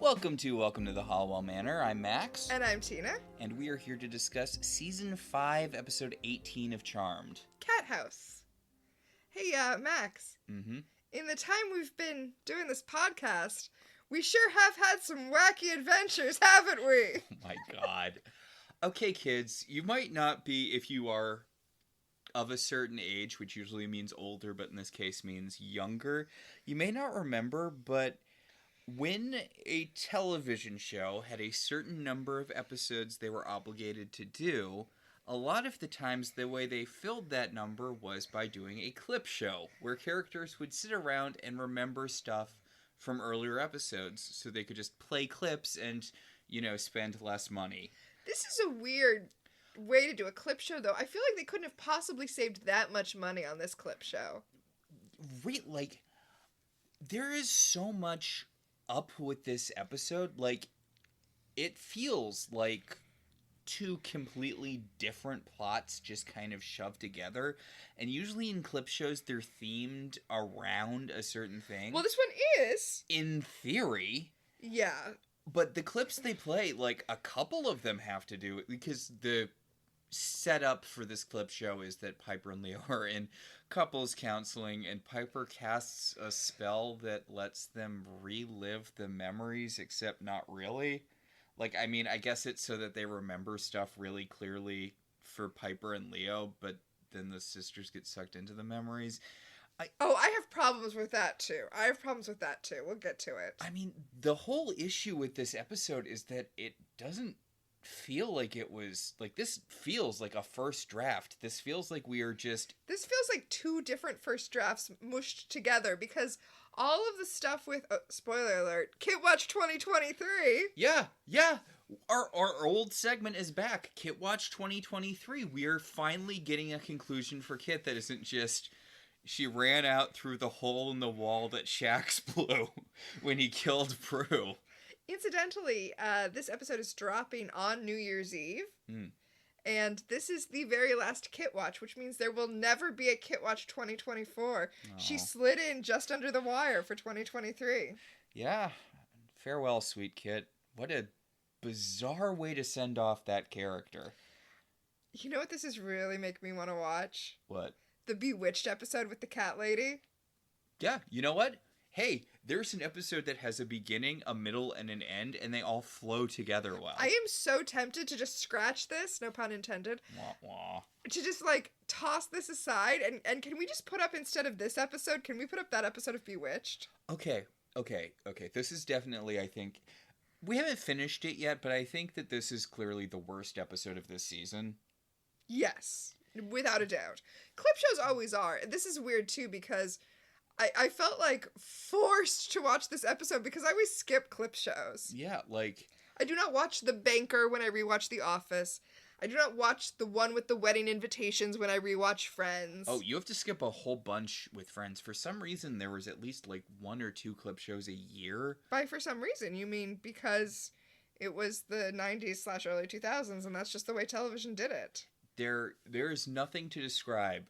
Welcome to the Halliwell Manor. I'm Max. And I'm Tina. And we are here to discuss Season 5, Episode 18 of Charmed. Cat House. Hey, Max. Mm-hmm. In the time we've been doing this podcast, we sure have had some wacky adventures, haven't we? Oh my god. Okay, kids, you might not be, if you are of a certain age, which usually means older, but in this case means younger, you may not remember, but when a television show had a certain number of episodes they were obligated to do, a lot of the times the way they filled that number was by doing a clip show, where characters would sit around and remember stuff from earlier episodes, so they could just play clips and, spend less money. This is a weird way to do a clip show, though. I feel like they couldn't have possibly saved that much money on this clip show. There is so much up with this episode. It feels like two completely different plots just kind of shoved together. And usually in clip shows, they're themed around a certain thing. Well, this one is. In theory. Yeah. But the clips they play, a couple of them have to do it, because the setup for this clip show is that Piper and Leo are in couples counseling, and Piper casts a spell that lets them relive the memories, except not really. I guess it's so that they remember stuff really clearly for Piper and Leo, but then the sisters get sucked into the memories. I have problems with that too. We'll get to it. The whole issue with this episode is that it doesn't feel like it was, this feels like a first draft. This feels like This feels like two different first drafts mushed together, because all of the stuff with, spoiler alert, Kit Watch 2023. Yeah. Our old segment is back. Kit Watch 2023. We are finally getting a conclusion for Kit that isn't just she ran out through the hole in the wall that Shax blew when he killed Prue. Incidentally, this episode is dropping on New Year's Eve. And this is the very last Kit Watch, which means there will never be a Kit Watch 2024. Aww. She slid in just under the wire for 2023. Yeah. Farewell, sweet Kit. What a bizarre way to send off that character. You know what this is really making me want to watch? What? The Bewitched episode with the cat lady. Yeah, you know what? Hey, there's an episode that has a beginning, a middle, and an end, and they all flow together well. I am so tempted to just scratch this, no pun intended. Wah, wah. To just, toss this aside, and can we just put up, instead of this episode, can we put up that episode of Bewitched? Okay. This is definitely, I think... We haven't finished it yet, but I think that this is clearly the worst episode of this season. Yes. Without a doubt. Clip shows always are. This is weird, too, because I felt, forced to watch this episode because I always skip clip shows. Yeah, I do not watch The Banker when I rewatch The Office. I do not watch the one with the wedding invitations when I rewatch Friends. Oh, you have to skip a whole bunch with Friends. For some reason, there was at least, one or two clip shows a year. By for some reason, you mean because it was the 90s/early 2000s, and that's just the way television did it. There is nothing to describe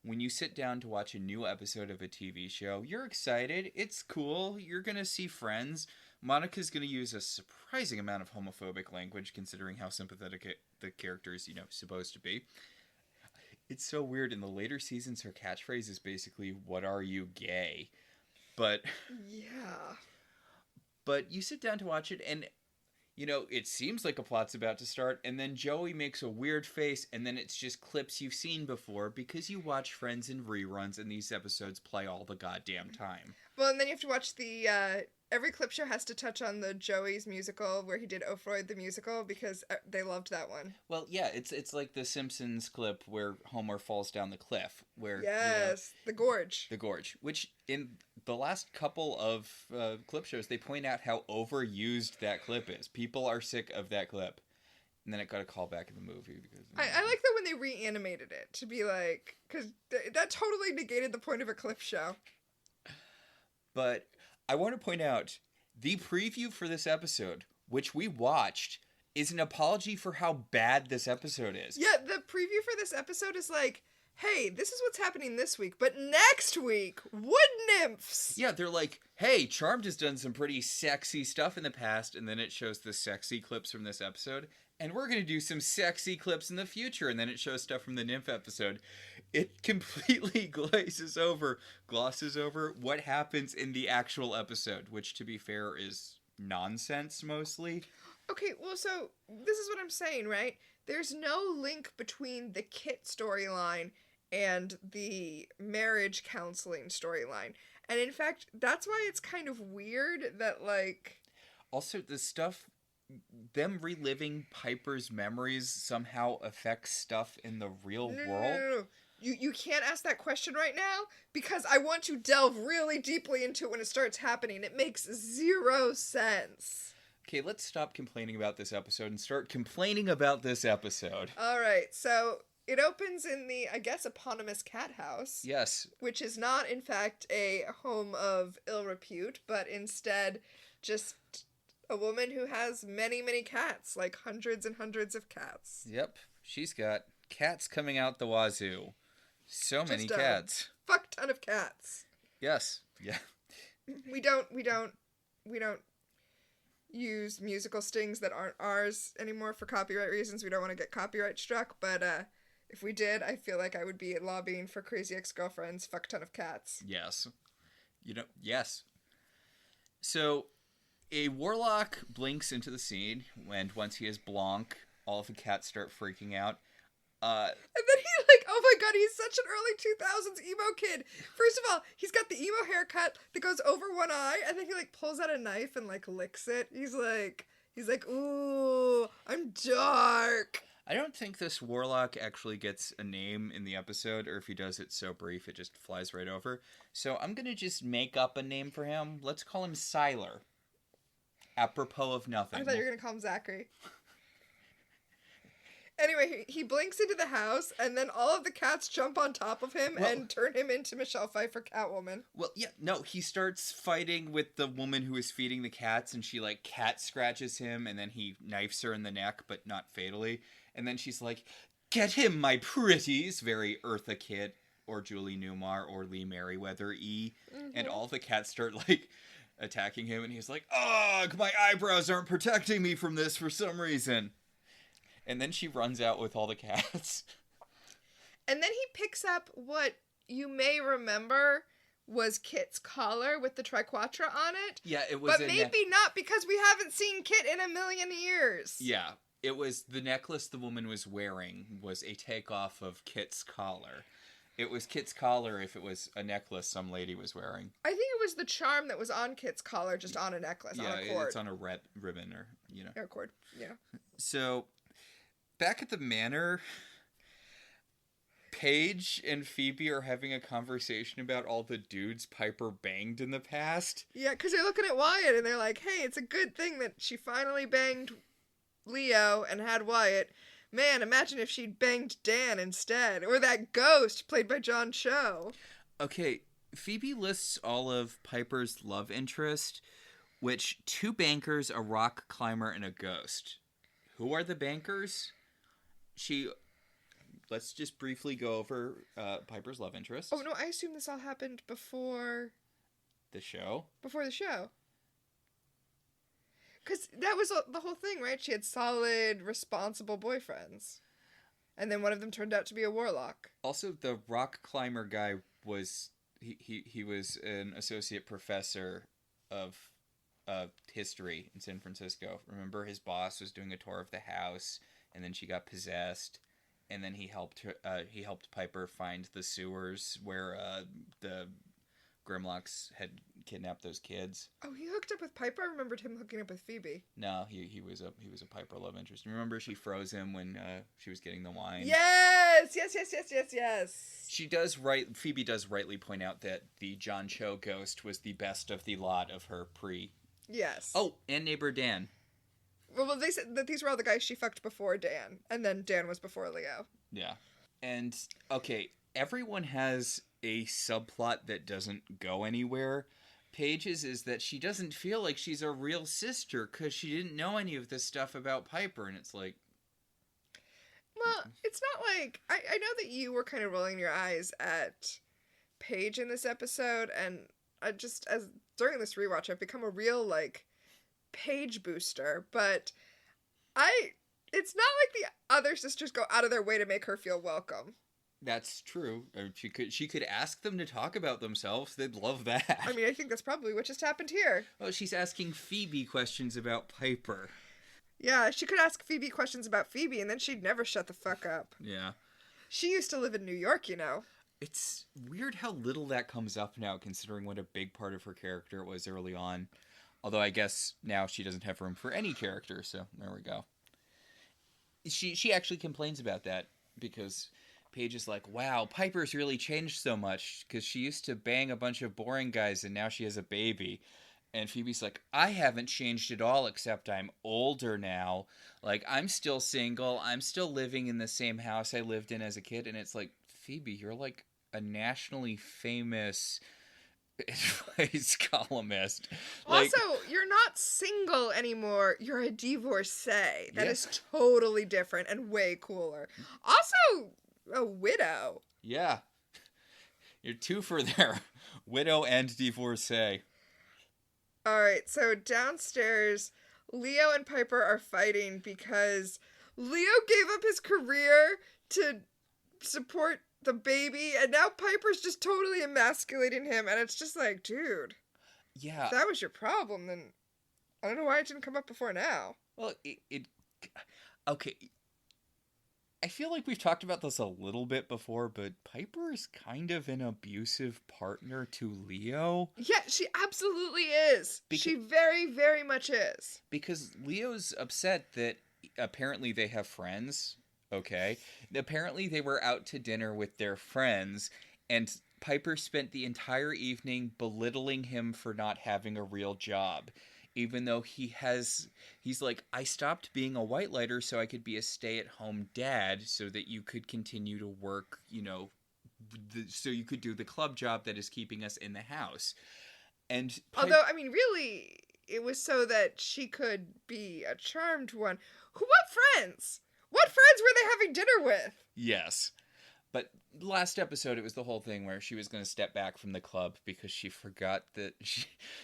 when you sit down to watch a new episode of a TV show. You're excited. It's cool. You're going to see Friends. Monica's going to use a surprising amount of homophobic language, considering how sympathetic the character is, supposed to be. It's so weird. In the later seasons, her catchphrase is basically, "What are you, gay?" But... Yeah. But you sit down to watch it, and... it seems like a plot's about to start, and then Joey makes a weird face, and then it's just clips you've seen before because you watch Friends in reruns, and these episodes play all the goddamn time. Well, and then you have to watch the, every clip show has to touch on the Joey's musical, where he did Oh Freud the Musical, because they loved that one. Well, yeah, it's like the Simpsons clip where Homer falls down the cliff, where... Yes, the Gorge. The Gorge, which in the last couple of clip shows, they point out how overused that clip is. People are sick of that clip. And then it got a call back in the movie. Because I like that when they reanimated it, to be because that totally negated the point of a clip show. But I want to point out, the preview for this episode, which we watched, is an apology for how bad this episode is. Yeah, the preview for this episode is hey, this is what's happening this week, but next week, wood nymphs. Yeah, they're like, hey, Charmed has done some pretty sexy stuff in the past, and then it shows the sexy clips from this episode, and we're going to do some sexy clips in the future, and then it shows stuff from the nymph episode. It completely glosses over what happens in the actual episode, which, to be fair, is nonsense mostly. Okay, well, so this is what I'm saying, right? There's no link between the Kit storyline and the marriage counseling storyline. And in fact, that's why it's kind of weird that, like... Also, the stuff, them reliving Piper's memories somehow affects stuff in the real world. No. You can't ask that question right now because I want to delve really deeply into it when it starts happening. It makes zero sense. Okay, let's stop complaining about this episode and start complaining about this episode. All right, so it opens in the, I guess, eponymous cat house. Yes. Which is not, in fact, a home of ill repute, but instead just a woman who has many, many cats, like hundreds and hundreds of cats. Yep, she's got cats coming out the wazoo. So many cats. Fuck ton of cats. Yes. Yeah. We don't use musical stings that aren't ours anymore for copyright reasons. We don't want to get copyright struck, but if we did, I feel like I would be lobbying for Crazy Ex-Girlfriend's fuck ton of cats. Yes. Yes. So, a warlock blinks into the scene, and once he is Blanc, all of the cats start freaking out. And then he oh my god, he's such an early 2000s emo kid. First of all, he's got the emo haircut that goes over one eye, and then he pulls out a knife and licks it. He's like, ooh, I'm dark. I don't think this warlock actually gets a name in the episode, or if he does, it's so brief it just flies right over. So I'm gonna just make up a name for him. Let's call him Siler. Apropos of nothing. I thought you were gonna call him Zachary. Anyway, he blinks into the house, and then all of the cats jump on top of him and turn him into Michelle Pfeiffer Catwoman. Well, yeah, no, he starts fighting with the woman who is feeding the cats, and she, cat scratches him, and then he knifes her in the neck, but not fatally. And then she's like, get him, my pretties, very Eartha Kitt, or Julie Newmar, or Lee Merriweather-y. Mm-hmm. And all the cats start, attacking him, and he's like, ugh, my eyebrows aren't protecting me from this for some reason. And then she runs out with all the cats. And then he picks up what you may remember was Kit's collar with the triquetra on it. Yeah, it was. But maybe not, because we haven't seen Kit in a million years. Yeah, it was the necklace the woman was wearing was a takeoff of Kit's collar. It was Kit's collar if it was a necklace some lady was wearing. I think it was the charm that was on Kit's collar, just on a necklace, on a cord. Yeah, it's on a red ribbon or, A cord, yeah. So... back at the manor, Paige and Phoebe are having a conversation about all the dudes Piper banged in the past. Yeah, because they're looking at Wyatt and they're like, hey, it's a good thing that she finally banged Leo and had Wyatt. Man, imagine if she'd banged Dan instead. Or that ghost played by John Cho. Okay, Phoebe lists all of Piper's love interest, which 2 bankers, a rock climber, and a ghost. Who are the bankers? Let's just briefly go over Piper's love interest. Oh, no, I assume this all happened before... the show? Before the show. Because that was the whole thing, right? She had solid, responsible boyfriends. And then one of them turned out to be a warlock. Also, the rock climber guy was... He was an associate professor of history in San Francisco. Remember, his boss was doing a tour of the house, and then she got possessed, and then he helped Piper find the sewers where the Grimlocks had kidnapped those kids. Oh, he hooked up with Piper? I remembered him hooking up with Phoebe. No, he was a Piper love interest. Remember, she froze him when she was getting the wine. Yes. Phoebe does rightly point out that the John Cho ghost was the best of the lot of her pre. Yes. Oh, and neighbor Dan. Well, they said that these were all the guys she fucked before Dan, and then Dan was before Leo. Yeah. And, okay, everyone has a subplot that doesn't go anywhere. Paige's is that she doesn't feel like she's a real sister because she didn't know any of this stuff about Piper, and it's like... Well, it's not like I know that you were kind of rolling your eyes at Paige in this episode, and I just as during this rewatch, I've become a real like Paige booster. But it's not like the other sisters go out of their way to make her feel welcome. That's true. She could ask them to talk about themselves. They'd love that. I mean, I think that's probably what just happened here. Oh, she's asking Phoebe questions about Piper. Yeah, she could ask Phoebe questions about Phoebe, and then she'd never shut the fuck up. Yeah. She used to live in New York, you know. It's weird how little that comes up now, considering what a big part of her character it was early on. Although I guess now she doesn't have room for any character, so there we go. She actually complains about that, because Paige is like, wow, Piper's really changed so much, because she used to bang a bunch of boring guys, and now she has a baby. And Phoebe's like, I haven't changed at all, except I'm older now. Like, I'm still single. I'm still living in the same house I lived in as a kid. And it's like, Phoebe, you're like a nationally famous advice columnist. Like, also, you're not single anymore. You're a divorcee. That is totally different and way cooler. Also, a widow. Yeah. You're two for there. Widow and divorcee. Alright, so downstairs, Leo and Piper are fighting because Leo gave up his career to support the baby, and now Piper's just totally emasculating him, and it's just like, dude. Yeah. If that was your problem, then I don't know why it didn't come up before now. Well, okay. I feel like we've talked about this a little bit before, but Piper is kind of an abusive partner to Leo. Yeah, she absolutely is. She very, very much is. Because Leo's upset that apparently they have friends, okay? Apparently they were out to dinner with their friends, and Piper spent the entire evening belittling him for not having a real job. Even though he's like, I stopped being a white lighter so I could be a stay-at-home dad so that you could continue to work, so you could do the club job that is keeping us in the house. And although, I mean, really, it was so that she could be a charmed one. What friends? What friends were they having dinner with? Yes. But last episode, it was the whole thing where she was going to step back from the club because she forgot that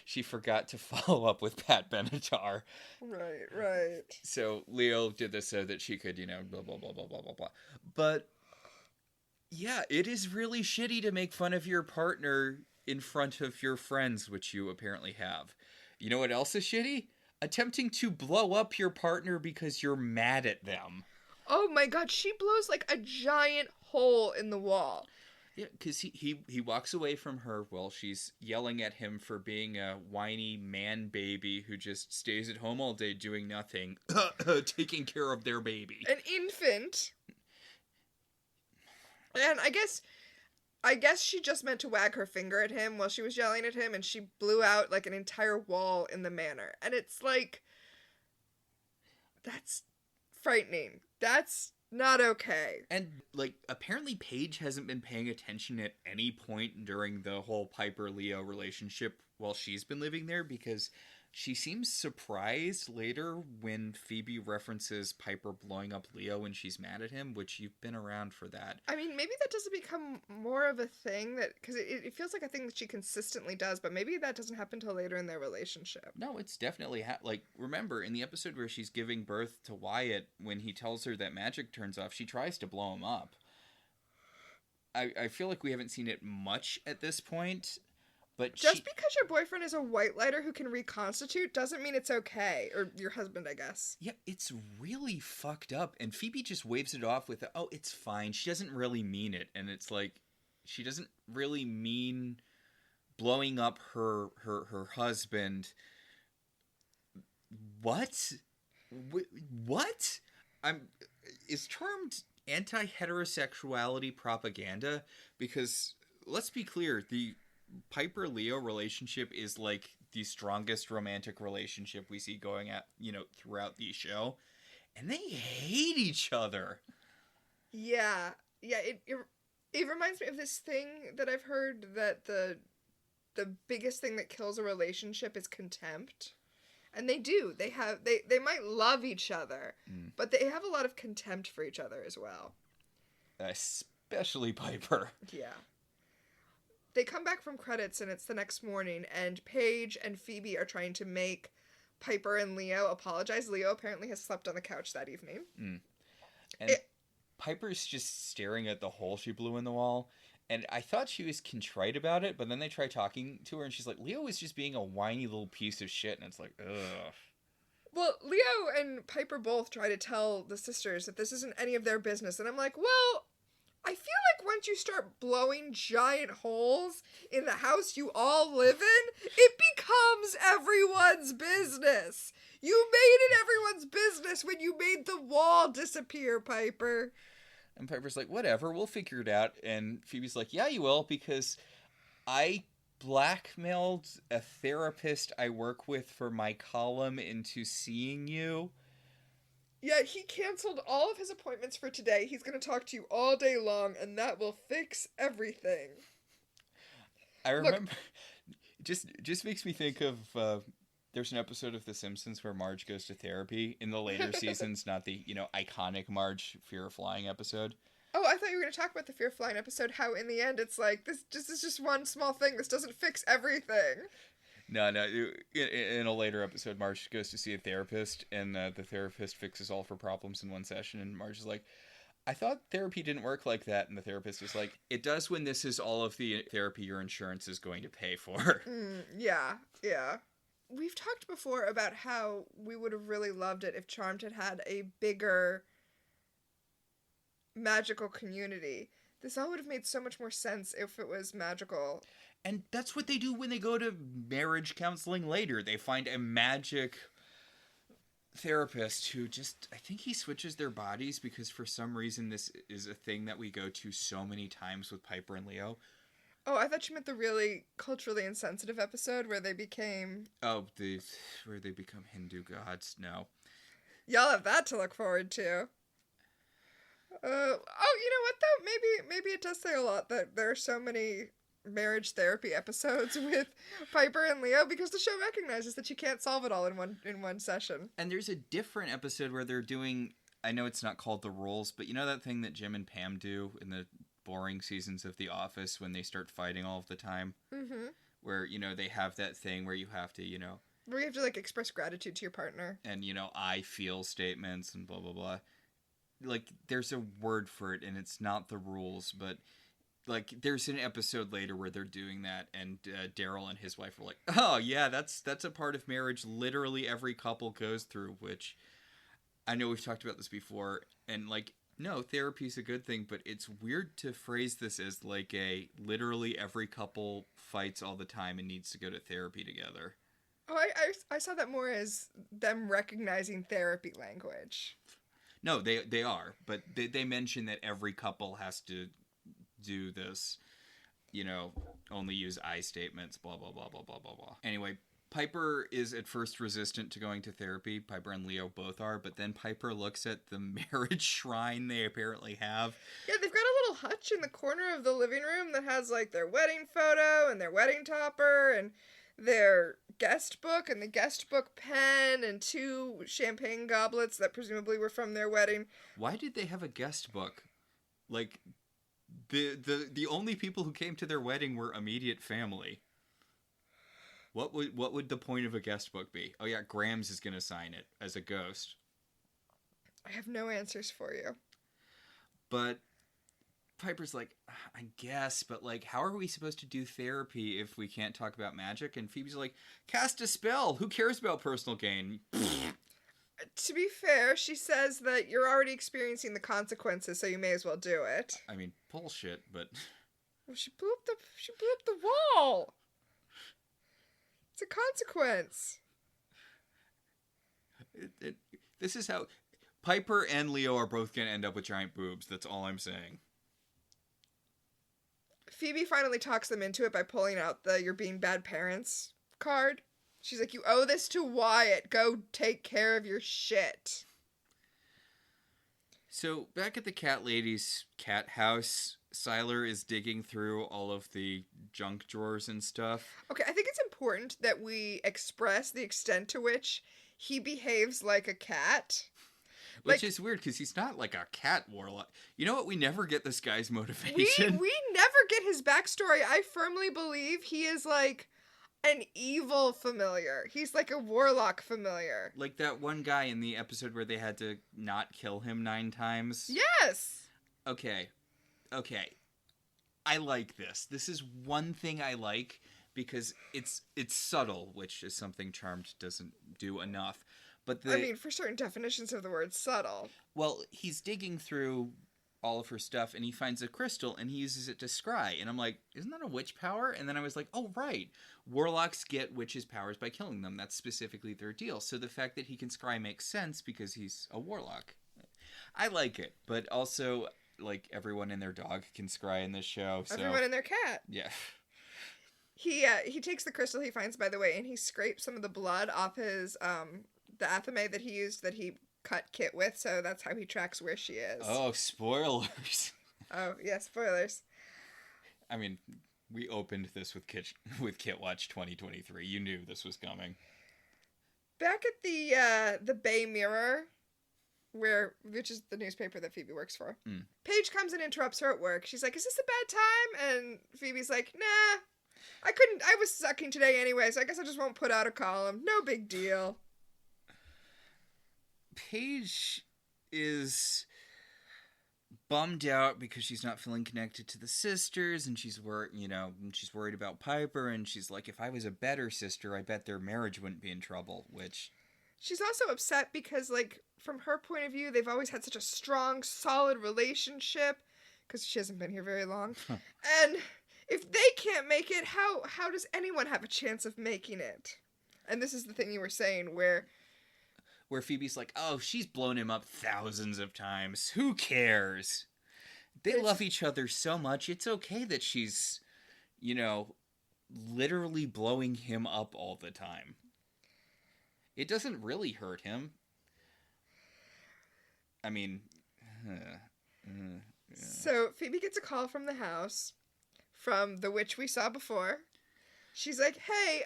she forgot to follow up with Pat Benatar. Right. So Leo did this so that she could, blah, blah, blah, blah, blah, blah, blah. But, yeah, it is really shitty to make fun of your partner in front of your friends, which you apparently have. You know what else is shitty? Attempting to blow up your partner because you're mad at them. Oh my god, she blows like a giant hole in the wall. Yeah, because he walks away from her while she's yelling at him for being a whiny man baby who just stays at home all day doing nothing, taking care of their baby. An infant. And I guess she just meant to wag her finger at him while she was yelling at him, and she blew out like an entire wall in the manor. And it's like, that's frightening. That's not okay. And, like, apparently Paige hasn't been paying attention at any point during the whole Piper-Leo relationship while she's been living there, because she seems surprised later when Phoebe references Piper blowing up Leo when she's mad at him, which you've been around for that. I mean, maybe that doesn't become more of a thing, that because it feels like a thing that she consistently does, but maybe that doesn't happen till later in their relationship. No, it's definitely remember in the episode where she's giving birth to Wyatt, when he tells her that magic turns off, she tries to blow him up. I feel like we haven't seen it much at this point. But just because your boyfriend is a white lighter who can reconstitute doesn't mean it's okay. Or your husband, I guess. Yeah, it's really fucked up. And Phoebe just waves it off with, oh, it's fine. She doesn't really mean it. And it's like, she doesn't really mean blowing up her husband. What? What? Is termed anti-heterosexuality propaganda? Because, let's be clear, the Piper-Leo relationship is like the strongest romantic relationship we see going at, throughout the show. And they hate each other. Yeah. It reminds me of this thing that I've heard, that the biggest thing that kills a relationship is contempt. And they do. They might love each other, but they have a lot of contempt for each other as well. Especially Piper. Yeah. They come back from credits and it's the next morning, and Paige and Phoebe are trying to make Piper and Leo apologize. Leo apparently has slept on the couch that evening. Mm. And Piper's just staring at the hole she blew in the wall. And I thought she was contrite about it, but then they try talking to her and she's like, Leo is just being a whiny little piece of shit. And it's like, ugh. Well, Leo and Piper both try to tell the sisters that this isn't any of their business. And I'm like, well, I feel like once you start blowing giant holes in the house you all live in, it becomes everyone's business. You made it everyone's business when you made the wall disappear, Piper. And Piper's like, whatever, we'll figure it out. And Phoebe's like, yeah, you will, because I blackmailed a therapist I work with for my column into seeing you. Yeah, he canceled all of his appointments for today. He's going to talk to you all day long, and that will fix everything. I remember... Just makes me think of... there's an episode of The Simpsons where Marge goes to therapy in the later seasons, not the, iconic Marge Fear of Flying episode. Oh, I thought you were going to talk about the Fear of Flying episode, how in the end it's like, this is just one small thing. This doesn't fix everything. No. In a later episode, Marge goes to see a therapist, and the therapist fixes all of her problems in one session, and Marge is like, I thought therapy didn't work like that, and the therapist is like, it does when this is all of the therapy your insurance is going to pay for. Yeah. We've talked before about how we would have really loved it if Charmed had a bigger magical community. This all would have made so much more sense if it was magical. And that's what they do when they go to marriage counseling later. They find a magic therapist who I think he switches their bodies because for some reason this is a thing that we go to so many times with Piper and Leo. Oh, I thought you meant the really culturally insensitive episode where they became... Oh, where they become Hindu gods? No. Y'all have that to look forward to. You know what though? Maybe it does say a lot that there are so many marriage therapy episodes with Piper and Leo because the show recognizes that you can't solve it all in one session. And there's a different episode where they're doing... I know it's not called The Rules, but you know that thing that Jim and Pam do in the boring seasons of The Office when they start fighting all of the time? Mm-hmm. Where, they have that thing where you have to, where you have to, express gratitude to your partner. And, I feel statements and blah, blah, blah. There's a word for it, and it's not The Rules, but, there's an episode later where they're doing that, and Daryl and his wife are like, oh, yeah, that's a part of marriage literally every couple goes through, which... I know we've talked about this before, and, no, therapy's a good thing, but it's weird to phrase this as, literally every couple fights all the time and needs to go to therapy together. Oh, I saw that more as them recognizing therapy language. No, they are, but they mention that every couple has to do this, only use I statements, blah, blah, blah, blah, blah, blah, blah. Anyway, Piper is at first resistant to going to therapy. Piper and Leo both are, but then Piper looks at the marriage shrine they apparently have. Yeah, they've got a little hutch in the corner of the living room that has, their wedding photo and their wedding topper and their guest book and the guest book pen and 2 champagne goblets that presumably were from their wedding. Why did they have a guest book? The only people who came to their wedding were immediate family. What would the point of a guest book be? Oh yeah, Grams is going to sign it as a ghost. I have no answers for you. But Piper's like, I guess, but how are we supposed to do therapy if we can't talk about magic? And Phoebe's like, cast a spell. Who cares about personal gain? To be fair, she says that you're already experiencing the consequences, so you may as well do it. I mean, bullshit, but... Well, she blew up the wall. It's a consequence. This is how... Piper and Leo are both going to end up with giant boobs. That's all I'm saying. Phoebe finally talks them into it by pulling out the "you're being bad parents" card. She's like, you owe this to Wyatt. Go take care of your shit. So, back at the cat lady's cat house, Siler is digging through all of the junk drawers and stuff. Okay, I think it's important that we express the extent to which he behaves like a cat. Which is weird because he's not like a cat warlock. You know what? We never get this guy's we motivation. never get his backstory. I firmly believe he is like an evil familiar. He's like a warlock familiar. Like that one guy in the episode where they had to not kill him 9 times. Yes. Okay. I like this. This is one thing I like because it's subtle, which is something Charmed doesn't do enough. But I mean, for certain definitions of the word subtle. Well, he's digging through all of her stuff and he finds a crystal and he uses it to scry. And I'm like, isn't that a witch power? And then I was like, oh, right. Warlocks get witches' powers by killing them. That's specifically their deal. So the fact that he can scry makes sense because he's a warlock. I like it. But also, like, everyone and their dog can scry in this show. So... Everyone and their cat. Yeah. He takes the crystal he finds, by the way, and he scrapes some of the blood off his, the athame that he used that he cut Kit with, so that's how he tracks where she is. Oh, spoilers. Oh, yeah, spoilers. I mean, we opened this with Kit Watch 2023. You knew this was coming. Back at the Bay Mirror, which is the newspaper that Phoebe works for, Paige comes and interrupts her at work. She's like, is this a bad time? And Phoebe's like, nah, I was sucking today anyway, so I guess I just won't put out a column. No big deal. Paige is bummed out because she's not feeling connected to the sisters, and she's worried about Piper, and she's like, if I was a better sister, I bet their marriage wouldn't be in trouble, which... She's also upset because, like, from her point of view, they've always had such a strong, solid relationship, because she hasn't been here very long, and if they can't make it, how does anyone have a chance of making it? And this is the thing you were saying, where Phoebe's like, oh, she's blown him up thousands of times. Who cares? They love each other so much. It's okay that she's, literally blowing him up all the time. It doesn't really hurt him. I mean... yeah. So Phoebe gets a call from the house from the witch we saw before. She's like, hey,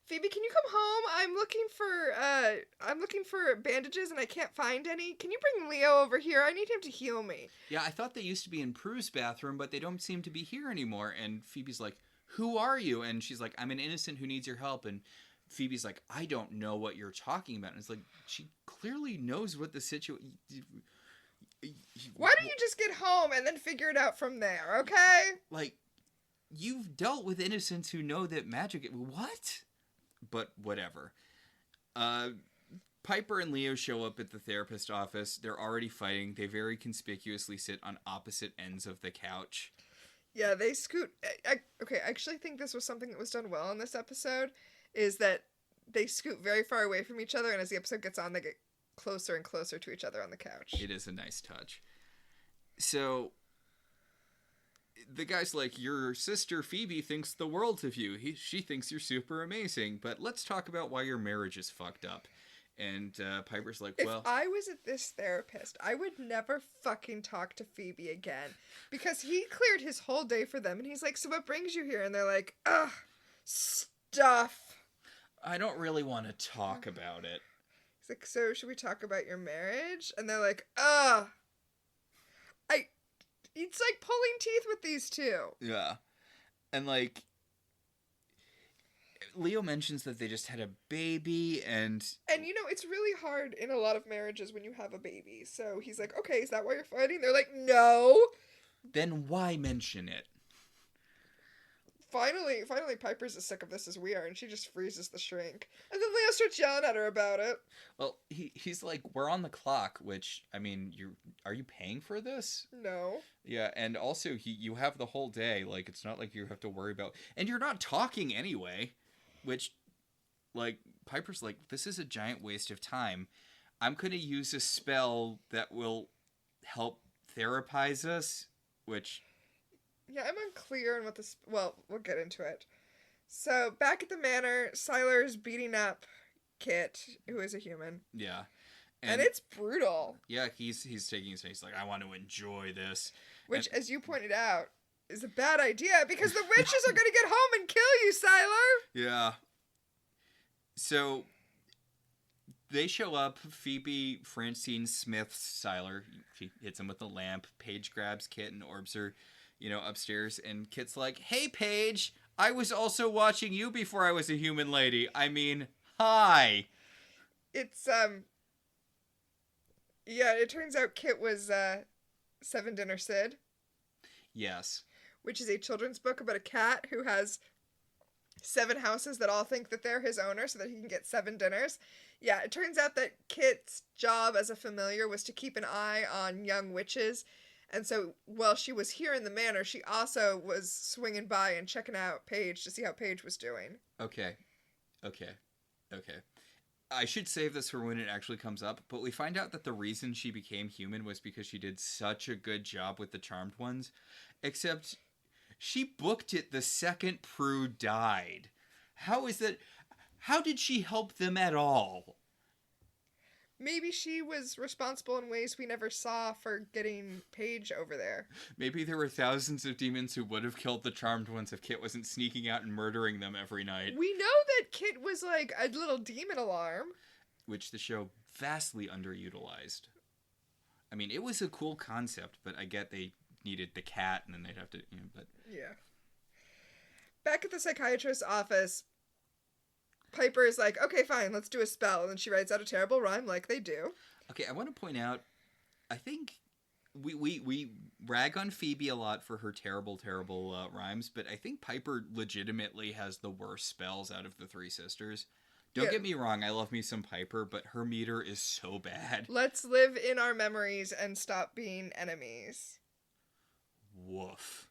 Phoebe, can you come home? I'm looking for bandages and I can't find any. Can you bring Leo over here? I need him to heal me. Yeah, I thought they used to be in Prue's bathroom, but they don't seem to be here anymore. And Phoebe's like, who are you? And she's like, I'm an innocent who needs your help. And Phoebe's like, I don't know what you're talking about. And it's like, she clearly knows what the situation... Why don't you just get home and then figure it out from there, okay? Like, you've dealt with innocents who know that magic... What? But whatever. Piper and Leo show up at the therapist office. They're already fighting. They very conspicuously sit on opposite ends of the couch. Yeah, they scoot... Okay, I actually think this was something that was done well in this episode, is that they scoot very far away from each other, and as the episode gets on, they get closer and closer to each other on the couch. It is a nice touch. So... the guy's like, your sister Phoebe thinks the world of you. She thinks you're super amazing, but let's talk about why your marriage is fucked up. And Piper's like, well... If I was at this therapist, I would never fucking talk to Phoebe again. Because he cleared his whole day for them, and he's like, so what brings you here? And they're like, ugh, stuff. I don't really want to talk about it. He's like, so should we talk about your marriage? And they're like, ugh. It's like pulling teeth with these two. Yeah. And, like, Leo mentions that they just had a baby, and... And, it's really hard in a lot of marriages when you have a baby. So he's like, okay, is that why you're fighting? They're like, no. Then why mention it? Finally, Piper's as sick of this as we are, and she just freezes the shrink. And then Leo starts yelling at her about it. Well, he's like, we're on the clock, which, I mean, are you paying for this? No. Yeah, and also, you have the whole day, like, it's not like you have to worry about... And you're not talking anyway, which, like, Piper's like, this is a giant waste of time. I'm going to use a spell that will help therapize us, which... Yeah, I'm unclear on what this... Well, we'll get into it. So, back at the manor, Siler's beating up Kit, who is a human. Yeah. And it's brutal. Yeah, he's taking his face like, I want to enjoy this. Which, as you pointed out, is a bad idea, because the witches are going to get home and kill you, Siler! Yeah. So, they show up. Phoebe, Francine, Smith, Siler. She hits him with a lamp. Paige grabs Kit and orbs her, upstairs. And Kit's like, "Hey, Paige, I was also watching you before I was a human lady. I mean, hi." It's, yeah, it turns out Kit was, Seven Dinner Sid. Yes. Which is a children's book about a cat who has 7 houses that all think that they're his owner so that he can get 7 dinners. Yeah, it turns out that Kit's job as a familiar was to keep an eye on young witches. And so while she was here in the manor, she also was swinging by and checking out Paige to see how Paige was doing. Okay. I should save this for when it actually comes up, but we find out that the reason she became human was because she did such a good job with the Charmed Ones. Except she booked it the second Prue died. How is that? How did she help them at all? Maybe she was responsible in ways we never saw for getting Paige over there. Maybe there were thousands of demons who would have killed the Charmed Ones if Kit wasn't sneaking out and murdering them every night. We know that Kit was like a little demon alarm. Which the show vastly underutilized. I mean, it was a cool concept, but I get they needed the cat and then they'd have to, but... Yeah. Back at the psychiatrist's office, Piper is like, "Okay, fine, let's do a spell." And then she writes out a terrible rhyme like they do. Okay, I want to point out, I think we rag on Phoebe a lot for her terrible rhymes, but I think Piper legitimately has the worst spells out of the 3 sisters. Don't get me wrong, I love me some Piper, but her meter is so bad. Let's live in our memories and stop being enemies. Woof.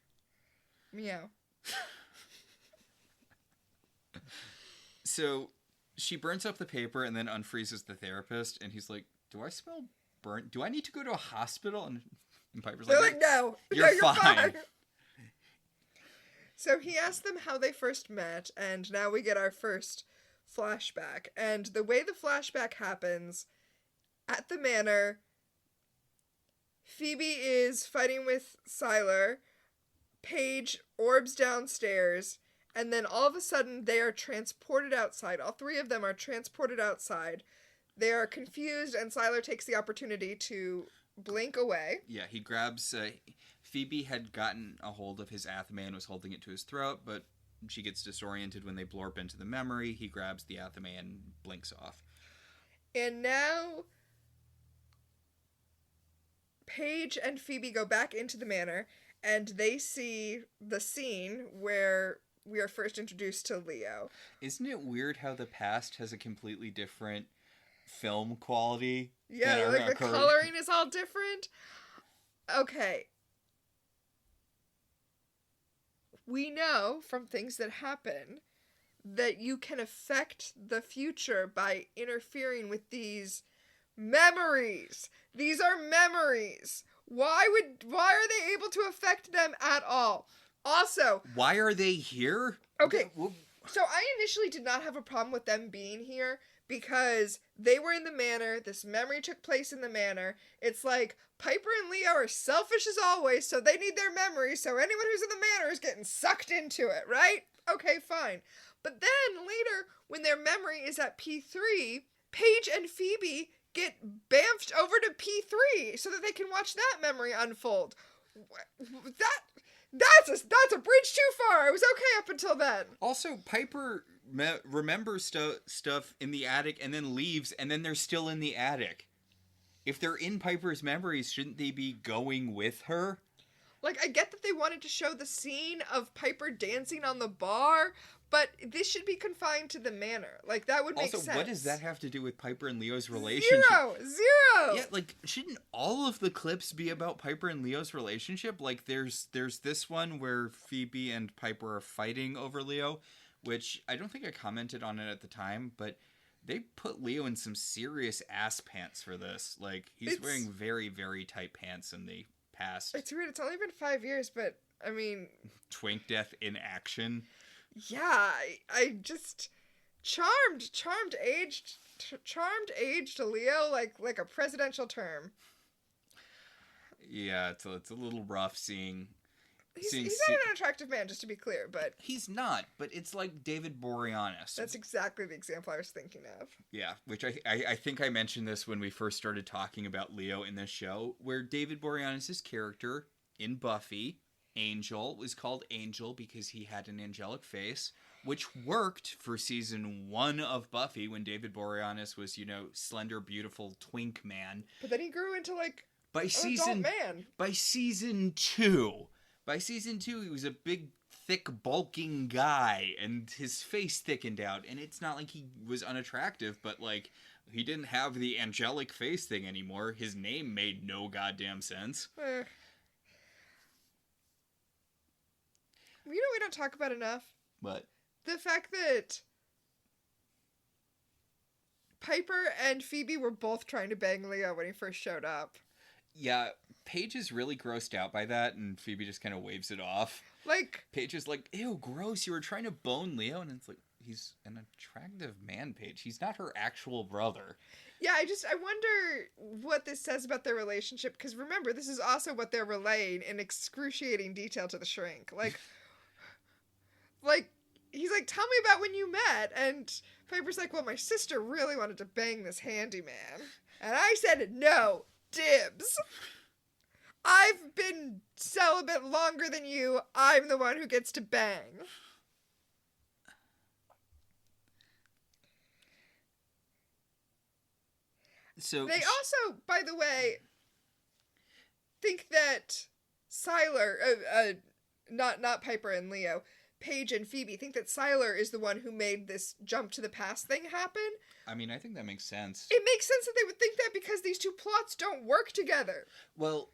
Meow. So she burns up the paper and then unfreezes the therapist, and he's like, "Do I smell burnt? Do I need to go to a hospital?" And Piper's They're like, "No, you're fine." So he asked them how they first met, and now we get our first flashback. And the way the flashback happens, at the manor, Phoebe is fighting with Siler, Paige orbs downstairs, and then all of a sudden they are transported outside. All 3 of them are transported outside. They are confused, and Siler takes the opportunity to blink away. Yeah, he grabs... Phoebe had gotten a hold of his athame and was holding it to his throat, but she gets disoriented when they blorp into the memory. He grabs the athame and blinks off. And now Paige and Phoebe go back into the manor, and they see the scene where we are first introduced to Leo. Isn't it weird how the past has a completely different film quality? Yeah, like the coloring is all different. Okay. We know from things that happen that you can affect the future by interfering with these memories. These are memories. Why are they able to affect them at all? Also, why are they here? Okay, so I initially did not have a problem with them being here because they were in the manor. This memory took place in the manor. It's like Piper and Leo are selfish as always, so they need their memory, so anyone who's in the manor is getting sucked into it, right? Okay, fine. But then later, when their memory is at P3, Paige and Phoebe get bamfed over to P3 so that they can watch that memory unfold. That's a bridge too far. It was okay up until then. Also, Piper remembers stuff in the attic and then leaves, and then they're still in the attic. If they're in Piper's memories, shouldn't they be going with her? Like, I get that they wanted to show the scene of Piper dancing on the bar, but this should be confined to the manor. Like, that would make sense. Also, what does that have to do with Piper and Leo's relationship? Zero! Yeah, like, shouldn't all of the clips be about Piper and Leo's relationship? Like, there's this one where Phoebe and Piper are fighting over Leo, which I don't think I commented on it at the time, but they put Leo in some serious ass pants for this. Like, he's wearing very, very tight pants in the past. It's weird. It's only been 5 years, but, I mean... Twink death in action. Yeah, I just... Charmed aged Leo like a presidential term. Yeah, it's a little rough seeing He's seeing not an unattractive man, just to be clear, but... He's not, but it's like David Boreanaz. That's exactly the example I was thinking of. Yeah, which I think I mentioned this when we first started talking about Leo in this show, where David Boreanaz's character in Buffy, Angel, was called Angel because he had an angelic face, which worked for season 1 of Buffy when David Boreanaz was, slender, beautiful twink man. But then he grew into, like, By season 2... By season 2, he was a big, thick, bulking guy, and his face thickened out. And it's not like he was unattractive, but, like, he didn't have the angelic face thing anymore. His name made no goddamn sense. You know we don't talk about enough? What? The fact that Piper and Phoebe were both trying to bang Leo when he first showed up. Yeah, Paige is really grossed out by that, and Phoebe just kind of waves it off. Like... Paige is like, ew, gross, you were trying to bone Leo, and it's like, he's an attractive man, Paige. He's not her actual brother. Yeah, I wonder what this says about their relationship, because remember, this is also what they're relaying in excruciating detail to the shrink. Like, he's like, tell me about when you met, and Piper's like, well, my sister really wanted to bang this handyman, and I said no. Dibs. I've been celibate longer than you. I'm the one who gets to bang. So they also, by the way, think that Siler, not Piper and Leo, Paige and Phoebe think that Siler is the one who made this jump to the past thing happen. I mean, I think that makes sense. It makes sense that they would think that because these two plots don't work together. Well,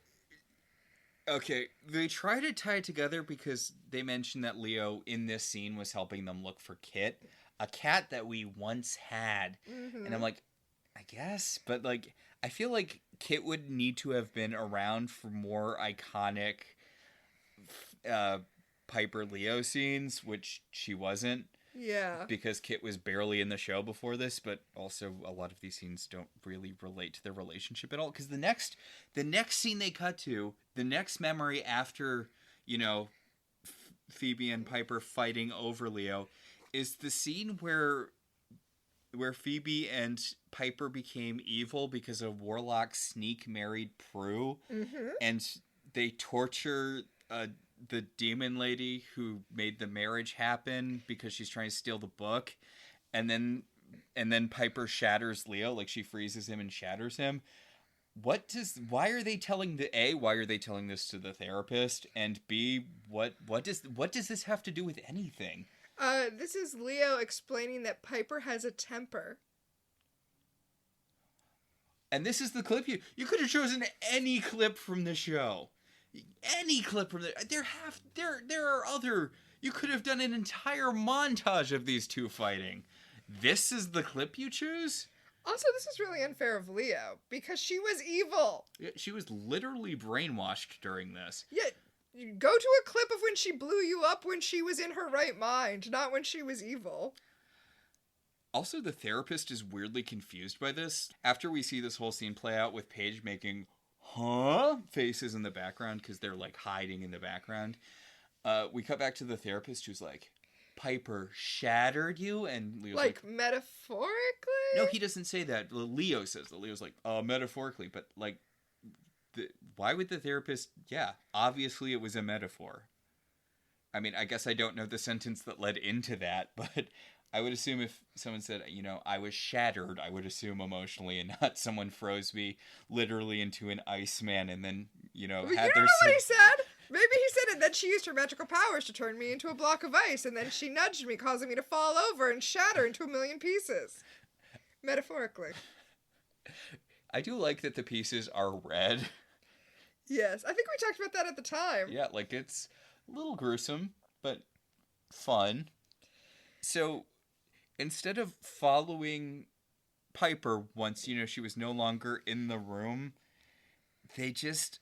okay, they try to tie it together because they mentioned that Leo in this scene was helping them look for Kit, a cat that we once had. Mm-hmm. And I'm like, I guess, but like, I feel like Kit would need to have been around for more iconic Piper Leo scenes, which she wasn't. Yeah. Because Kit was barely in the show before this, but also a lot of these scenes don't really relate to their relationship at all. Because the next scene they cut to, the next memory after, Phoebe and Piper fighting over Leo, is the scene where Phoebe and Piper became evil because a warlock sneak married Prue, mm-hmm. and they torture the demon lady who made the marriage happen because she's trying to steal the book, and then Piper shatters Leo, like she freezes him and shatters him. Why are they telling this to the therapist, and B, what does this have to do with anything? This is Leo explaining that Piper has a temper. And this is the clip you could have chosen any clip from the show. Any clip from there are other. You could have done an entire montage of these two fighting. This is the clip you choose? Also, this is really unfair of Leo because she was evil. Yeah, she was literally brainwashed during this. Yeah, go to a clip of when she blew you up when she was in her right mind, not when she was evil. Also, the therapist is weirdly confused by this. After we see this whole scene play out with Paige making faces in the background because they're like hiding in the background, we cut back to the therapist who's like, Piper shattered you? And Leo's like, metaphorically? No, he doesn't say that. Leo says that. Leo's like, metaphorically, but like, why would the therapist, obviously it was a metaphor. I mean, I guess I don't know the sentence that led into that, but I would assume if someone said, I was shattered, I would assume emotionally, and not someone froze me literally into an Iceman and then, well, had their... what he said? Maybe he said it, then she used her magical powers to turn me into a block of ice, and then she nudged me, causing me to fall over and shatter into a million pieces. Metaphorically. I do like that the pieces are red. Yes, I think we talked about that at the time. Yeah, like it's a little gruesome, but fun. So, instead of following Piper once, she was no longer in the room, they just...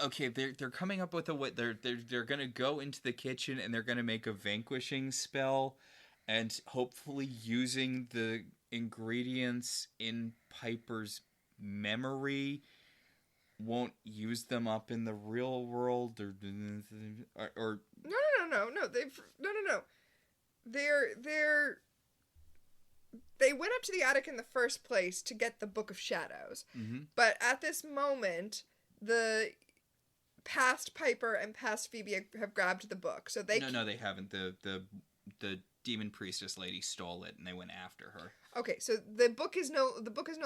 Okay, they're coming up with they're gonna go into the kitchen and they're gonna make a vanquishing spell, and hopefully using the ingredients in Piper's memory won't use them up in the real world, or No. They went up to the attic in the first place to get the Book of Shadows. Mm-hmm. But at this moment, the past Piper and past Phoebe have grabbed the book. So they No, they haven't. The demon priestess lady stole it and they went after her. Okay, so the book is no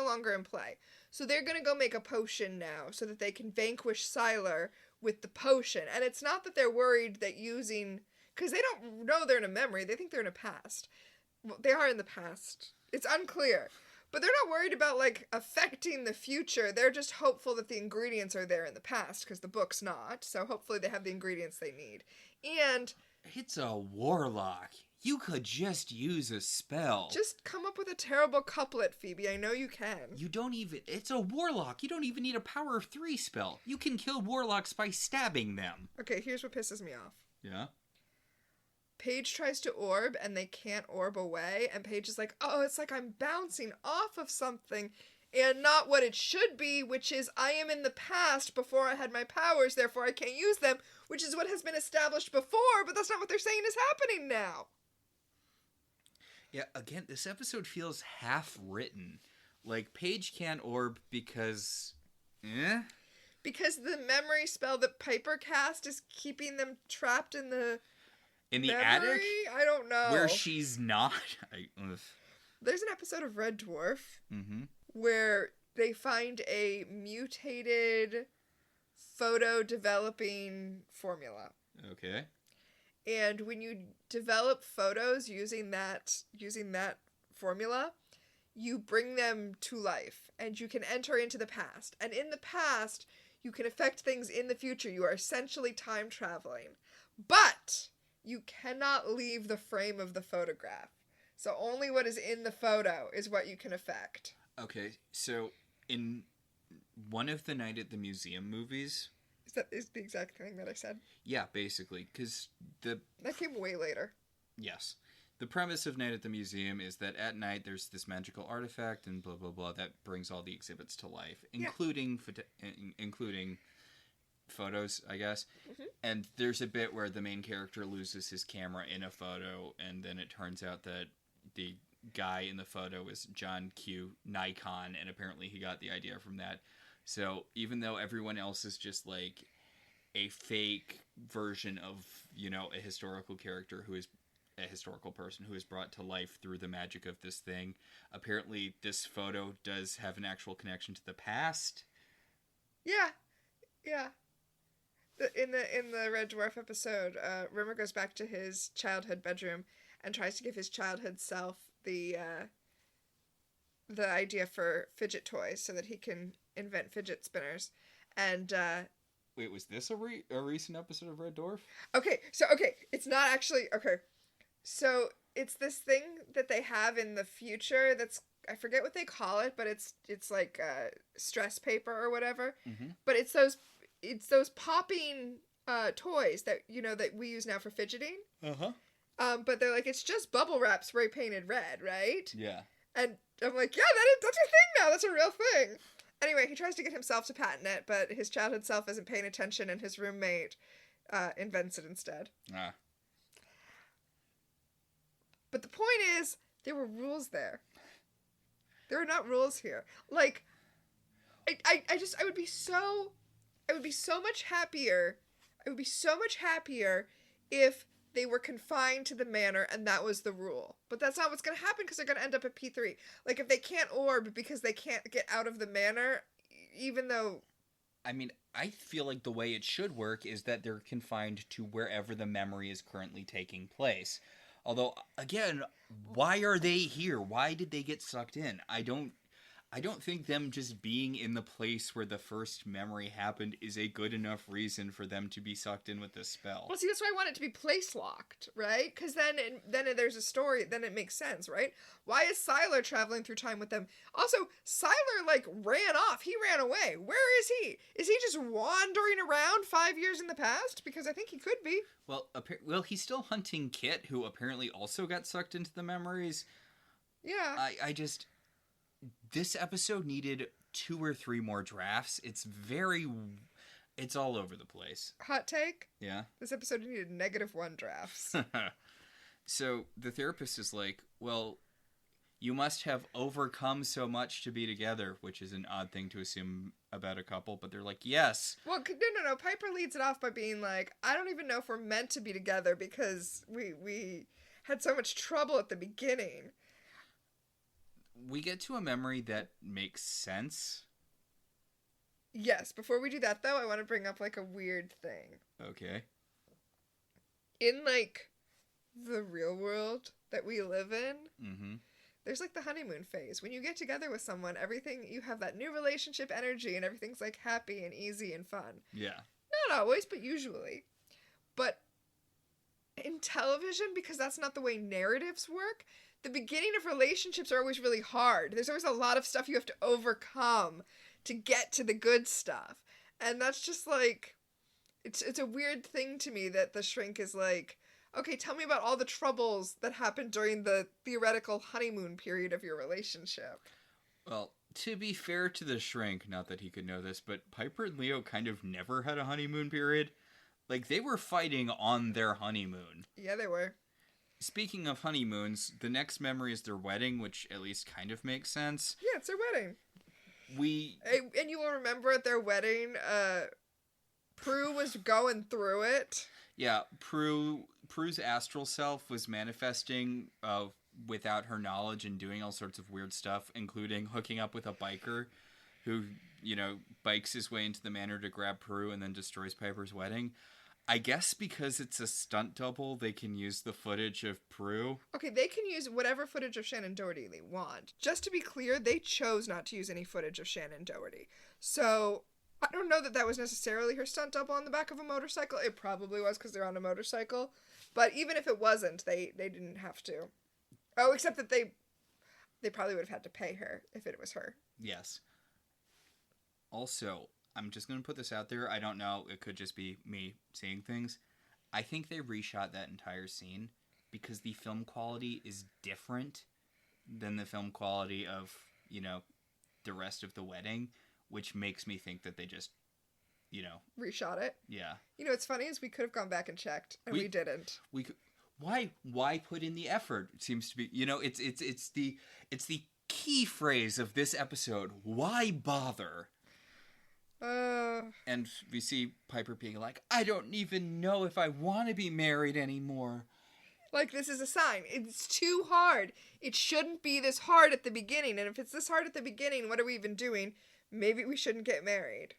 longer in play. So they're going to go make a potion now so that they can vanquish Sylar with the potion. And it's not that they're worried that using, cuz they don't know they're in a memory. They think they're in a past. Well, they are in the past. It's unclear. But they're not worried about, like, affecting the future. They're just hopeful that the ingredients are there in the past, because the book's not. So hopefully they have the ingredients they need. And it's a warlock. You could just use a spell. Just come up with a terrible couplet, Phoebe. I know you can. You don't even... It's a warlock. You don't even need a power of 3 spell. You can kill warlocks by stabbing them. Okay, here's what pisses me off. Yeah? Paige tries to orb, and they can't orb away, and Paige is like, oh, it's like I'm bouncing off of something, and not what it should be, which is I am in the past before I had my powers, therefore I can't use them, which is what has been established before, but that's not what they're saying is happening now. Yeah, again, this episode feels half-written. Like, Paige can't orb because... Because the memory spell that Piper cast is keeping them trapped in the... In the memory? attic? I don't know. Where she's not? There's an episode of Red Dwarf mm-hmm. where they find a mutated photo-developing formula. Okay. And when you develop photos using that formula, you bring them to life, and you can enter into the past. And in the past, you can affect things in the future. You are essentially time traveling. But you cannot leave the frame of the photograph. So only what is in the photo is what you can affect. Okay, so in one of the Night at the Museum movies... Is the exact thing that I said? Yeah, basically, because the... That came way later. Yes. The premise of Night at the Museum is that at night there's this magical artifact and blah, blah, blah that brings all the exhibits to life, including photos, I guess. Mm-hmm. And there's a bit where the main character loses his camera in a photo, and then it turns out that the guy in the photo is John Q. Nikon, and apparently he got the idea from that. So even though everyone else is just like a fake version of, you know, a historical character who is a historical person who is brought to life through the magic of this thing, apparently this photo does have an actual connection to the past. Yeah. In the Red Dwarf episode, Rimmer goes back to his childhood bedroom and tries to give his childhood self the idea for fidget toys so that he can invent fidget spinners. And wait, was this a recent episode of Red Dwarf? Okay, it's not actually okay. So it's this thing that they have in the future that's, I forget what they call it, but it's like stress paper or whatever. Mm-hmm. But it's those popping toys that, you know, that we use now for fidgeting. Uh-huh. But they're like, it's just bubble wrap spray painted red, right? Yeah. And I'm like, yeah, that's a thing now. That's a real thing. Anyway, he tries to get himself to patent it, but his childhood self isn't paying attention, and his roommate invents it instead. Ah. But the point is, there were rules there. There are not rules here. Like, I would be so much happier. I would be so much happier if they were confined to the manor and that was the rule. But that's not what's going to happen because they're going to end up at P3. Like, if they can't orb because they can't get out of the manor, even though... I mean, I feel like the way it should work is that they're confined to wherever the memory is currently taking place. Although, again, why are they here? Why did they get sucked in? I don't think them just being in the place where the first memory happened is a good enough reason for them to be sucked in with this spell. Well, see, that's why I want it to be place locked, right? Because then there's a story, then it makes sense, right? Why is Sylar traveling through time with them? Also, Sylar, like, ran off. He ran away. Where is he? Is he just wandering around 5 years in the past? Because I think he could be. Well, he's still hunting Kit, who apparently also got sucked into the memories. Yeah. This episode needed 2 or 3 more drafts. It's all over the place. Hot take? Yeah. This episode needed -1 drafts. So the therapist is like, well, you must have overcome so much to be together, which is an odd thing to assume about a couple, but they're like, yes. Well, no. Piper leads it off by being like, I don't even know if we're meant to be together because we had so much trouble at the beginning. We get to a memory that makes sense. Yes, before we do that, though, I want to bring up, like, a weird thing. Okay. In, like, the real world that we live in, mm-hmm. there's, like, the honeymoon phase. When you get together with someone, you have that new relationship energy, and everything's, like, happy and easy and fun. Yeah. Not always, but usually. But in television, because that's not the way narratives work, the beginning of relationships are always really hard. There's always a lot of stuff you have to overcome to get to the good stuff. And that's just like, it's a weird thing to me that the shrink is like, okay, tell me about all the troubles that happened during the theoretical honeymoon period of your relationship. Well, to be fair to the shrink, not that he could know this, but Piper and Leo kind of never had a honeymoon period. Like, they were fighting on their honeymoon. Yeah, they were. Speaking of honeymoons, the next memory is their wedding, which at least kind of makes sense. Yeah, it's their wedding. And you will remember at their wedding, Prue was going through it. Yeah, Prue's astral self was manifesting without her knowledge and doing all sorts of weird stuff, including hooking up with a biker who, bikes his way into the manor to grab Prue and then destroys Piper's wedding. I guess because it's a stunt double, they can use the footage of Prue. Okay, they can use whatever footage of Shannon Doherty they want. Just to be clear, they chose not to use any footage of Shannon Doherty. So, I don't know that was necessarily her stunt double on the back of a motorcycle. It probably was because they're on a motorcycle. But even if it wasn't, they didn't have to. Oh, except that they probably would have had to pay her if it was her. Yes. Also, I'm just going to put this out there. I don't know. It could just be me seeing things. I think they reshot that entire scene because the film quality is different than the film quality of, the rest of the wedding, which makes me think that they just, reshot it? Yeah. What's funny is we could have gone back and checked, and we didn't. We could, why put in the effort? It seems to be, it's the key phrase of this episode. Why bother? And we see Piper being like, I don't even know if I want to be married anymore. Like, this is a sign. It's too hard. It shouldn't be this hard at the beginning. And if it's this hard at the beginning, what are we even doing? Maybe we shouldn't get married.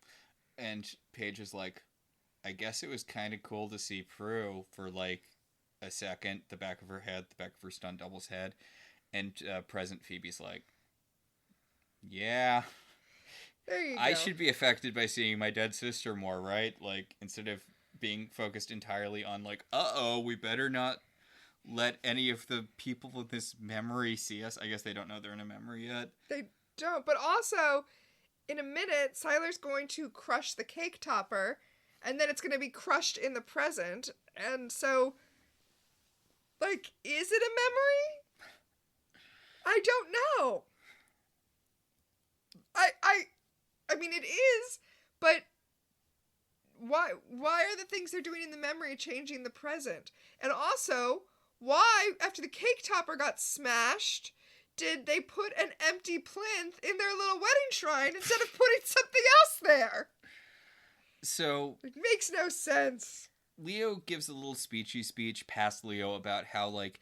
And Paige is like, I guess it was kind of cool to see Prue for, like, a second. The back of her head, the back of her stunt double's head. And present Phoebe's like, yeah. There you go. I should be affected by seeing my dead sister more, right? Like, instead of being focused entirely on, like, we better not let any of the people with this memory see us. I guess they don't know they're in a memory yet. They don't. But also, in a minute, Siler's going to crush the cake topper, and then it's going to be crushed in the present. And so, like, is it a memory? I don't know. I mean, it is, but why are the things they're doing in the memory changing the present? And also, why, after the cake topper got smashed, did they put an empty plinth in their little wedding shrine instead of putting something else there? So... It makes no sense. Leo gives a little speechy speech past Leo about how, like,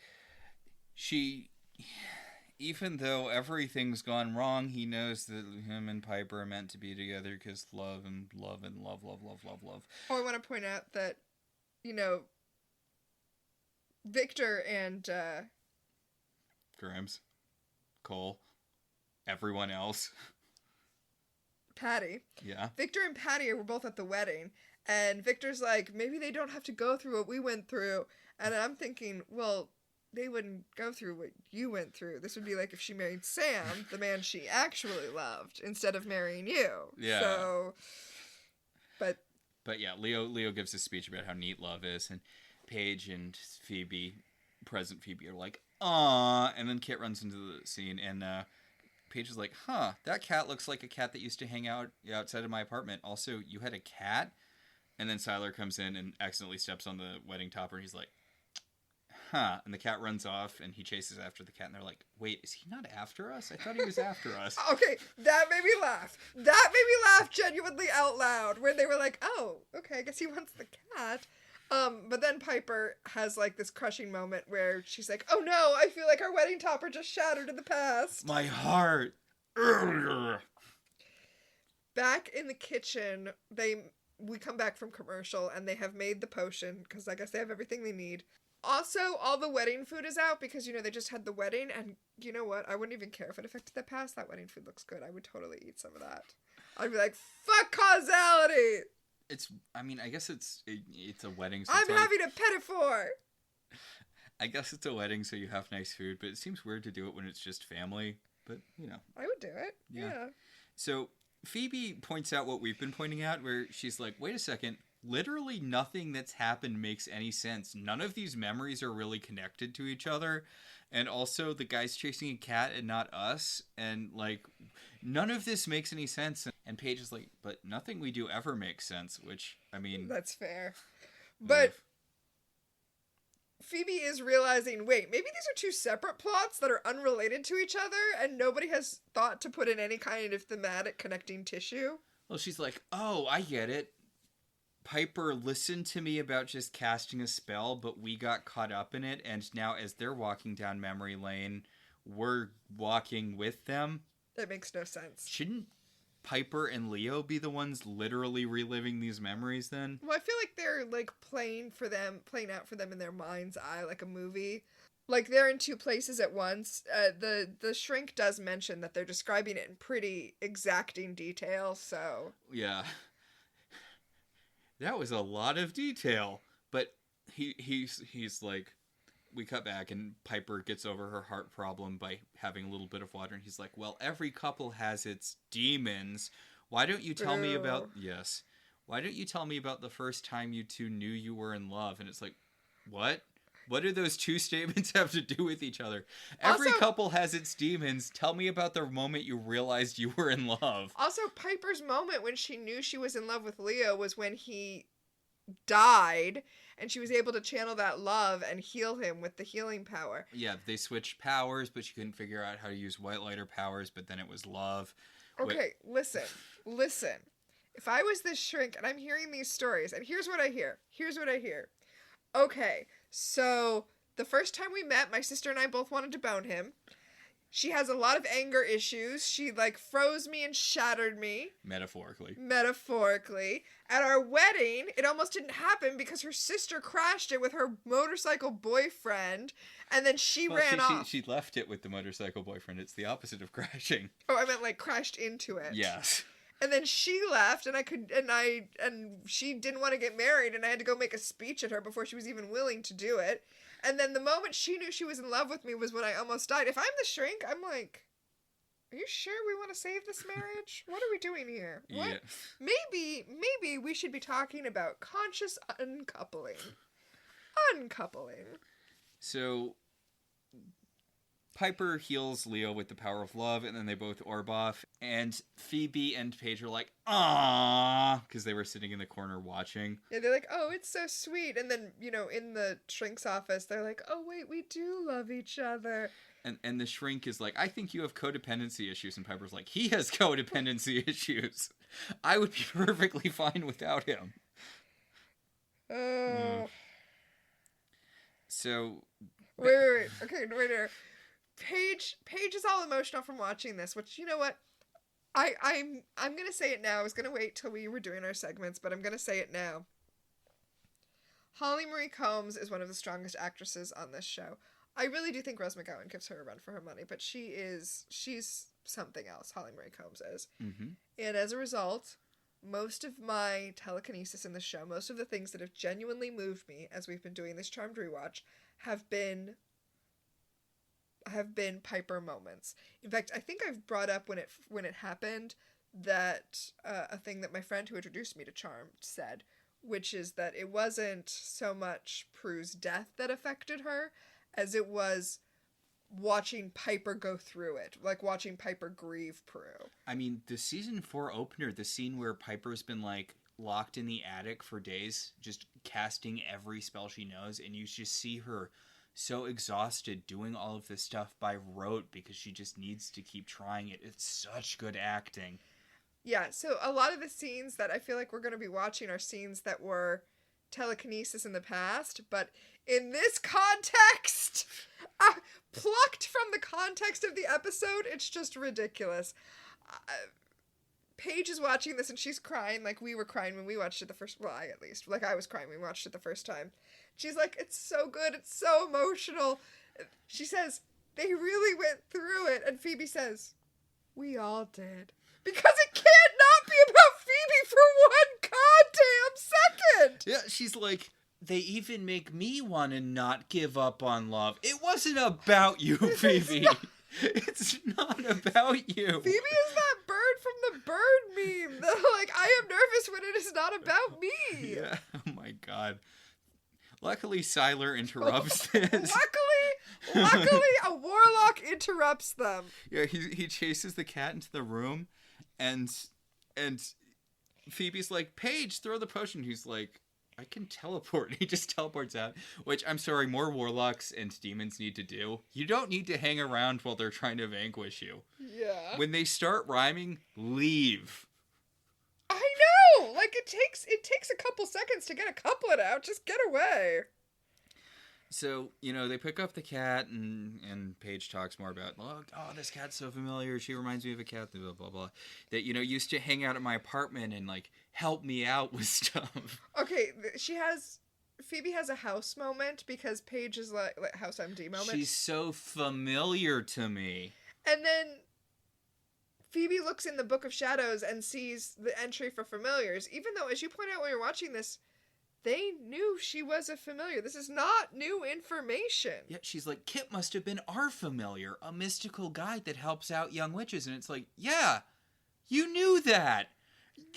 even though everything's gone wrong, he knows that him and Piper are meant to be together because love and love and love, love, love, love, love. Oh, I want to point out that, Victor and, Grimes, Cole, everyone else. Patty. Yeah. Victor and Patty were both at the wedding, and Victor's like, maybe they don't have to go through what we went through. And I'm thinking, well, they wouldn't go through what you went through. This would be like if she married Sam, the man she actually loved, instead of marrying you. Yeah. So, But yeah, Leo gives a speech about how neat love is, and Paige and present Phoebe, are like, "Aw," and then Kit runs into the scene, and Paige is like, huh, that cat looks like a cat that used to hang out outside of my apartment. Also, you had a cat? And then Siler comes in and accidentally steps on the wedding topper. And he's like, huh. And the cat runs off and he chases after the cat. And they're like, wait, is he not after us? I thought he was after us. Okay, that made me laugh. That made me laugh genuinely out loud. Where they were like, oh, okay, I guess he wants the cat. But then Piper has like this crushing moment where she's like, oh no, I feel like our wedding topper just shattered in the past. My heart. Back in the kitchen, we come back from commercial and they have made the potion because I guess they have everything they need. Also, all the wedding food is out because, they just had the wedding, and you know what? I wouldn't even care if it affected the past. That wedding food looks good. I would totally eat some of that. I'd be like, fuck causality! I guess it's a wedding. So I'm having a pedophore! I guess it's a wedding, so you have nice food, but it seems weird to do it when it's just family. But, I would do it. Yeah. So, Phoebe points out what we've been pointing out, where she's like, wait a second. Literally nothing that's happened makes any sense. None of these memories are really connected to each other. And also, the guy's chasing a cat and not us. And, none of this makes any sense. And Paige is like, but nothing we do ever makes sense. Which, That's fair. But Phoebe is realizing, wait, maybe these are two separate plots that are unrelated to each other. And nobody has thought to put in any kind of thematic connecting tissue. Well, she's like, oh, I get it. Piper listened to me about just casting a spell, but we got caught up in it, and now as they're walking down memory lane, we're walking with them. That makes no sense. Shouldn't Piper and Leo be the ones literally reliving these memories then? Well, I feel like they're playing out for them in their mind's eye, like a movie. Like they're in two places at once. The shrink does mention that they're describing it in pretty exacting detail, so... Yeah. That was a lot of detail. But he's like, we cut back and Piper gets over her heart problem by having a little bit of water. And he's like, well, every couple has its demons. Why don't you tell me about... Yes. Why don't you tell me about the first time you two knew you were in love? And it's like, what? What do those two statements have to do with each other? Every couple has its demons. Tell me about the moment you realized you were in love. Also, Piper's moment when she knew she was in love with Leo was when he died, and she was able to channel that love and heal him with the healing power. Yeah, they switched powers, but she couldn't figure out how to use White Lighter powers, but then it was love. Okay, listen. If I was this shrink and I'm hearing these stories, and here's what I hear. Okay, so the first time we met, my sister and I both wanted to bone him. She has a lot of anger issues. She froze me and shattered me. Metaphorically. At our wedding, it almost didn't happen because her sister crashed it with her motorcycle boyfriend, and then she ran off. She left it with the motorcycle boyfriend. It's the opposite of crashing. Oh, I meant crashed into it. Yes. And then she left, and she didn't want to get married, and I had to go make a speech at her before she was even willing to do it. And then the moment she knew she was in love with me was when I almost died. If I'm the shrink, I'm like, are you sure we want to save this marriage? What are we doing here? What? Yeah. Maybe we should be talking about conscious uncoupling. So Piper heals Leo with the power of love, and then they both orb off. And Phoebe and Paige are like, "Aww," because they were sitting in the corner watching. Yeah, they're like, "Oh, it's so sweet." And then, in the shrink's office, they're like, "Oh, wait, we do love each other." And the shrink is like, "I think you have codependency issues." And Piper's like, "He has codependency issues. I would be perfectly fine without him." Oh. So... Wait. Okay, wait here. Paige is all emotional from watching this, which, you know what? I'm gonna say it now. I was gonna wait till we were doing our segments, but I'm gonna say it now. Holly Marie Combs is one of the strongest actresses on this show. I really do think Rose McGowan gives her a run for her money, but she's something else, Holly Marie Combs is. Mm-hmm. And as a result, most of my telekinesis in the show, most of the things that have genuinely moved me as we've been doing this Charmed rewatch, have been Piper moments. In fact, I think I've brought up when it happened that a thing that my friend who introduced me to Charmed said, which is that it wasn't so much Prue's death that affected her as it was watching Piper go through it, like watching Piper grieve Prue. I mean, the season 4 opener, the scene where Piper's been like locked in the attic for days, just casting every spell she knows, and you just see her so exhausted doing all of this stuff by rote because she just needs to keep trying it. It's such good acting. Yeah, so a lot of the scenes that I feel like we're going to be watching are scenes that were telekinesis in the past, but in this context, plucked from the context of the episode, it's just ridiculous. Paige is watching this and she's crying like we were crying when we watched it the first, well, I at least, like I was crying when we watched it the first time. She's like, it's so good, it's so emotional. She says, they really went through it, and Phoebe says, we all did. Because it can't not be about Phoebe for one goddamn second! Yeah, she's like, they even make me want to not give up on love. It wasn't about you, Phoebe. It's not about you. Phoebe is that bird from the bird meme. Like, I am nervous when it is not about me. Yeah, oh my god. Luckily, Siler interrupts this. Luckily, a warlock interrupts them. Yeah, he chases the cat into the room, and Phoebe's like, Paige, throw the potion. He's like, I can teleport. He just teleports out, which, I'm sorry, more warlocks and demons need to do. You don't need to hang around while they're trying to vanquish you. Yeah. When they start rhyming, leave. I know! Like, it takes a couple seconds to get a couplet out. Just get away. So, they pick up the cat, and Paige talks more about, oh, this cat's so familiar. She reminds me of a cat, blah, blah, blah. That, used to hang out at my apartment and, like, help me out with stuff. Okay, Phoebe has a house moment because Paige is like house MD moment. She's so familiar to me. And then Phoebe looks in the Book of Shadows and sees the entry for familiars, even though, as you point out when you're watching this, they knew she was a familiar. This is not new information. Yeah, she's like, Kit must have been our familiar, a mystical guide that helps out young witches. And it's like, yeah, you knew that.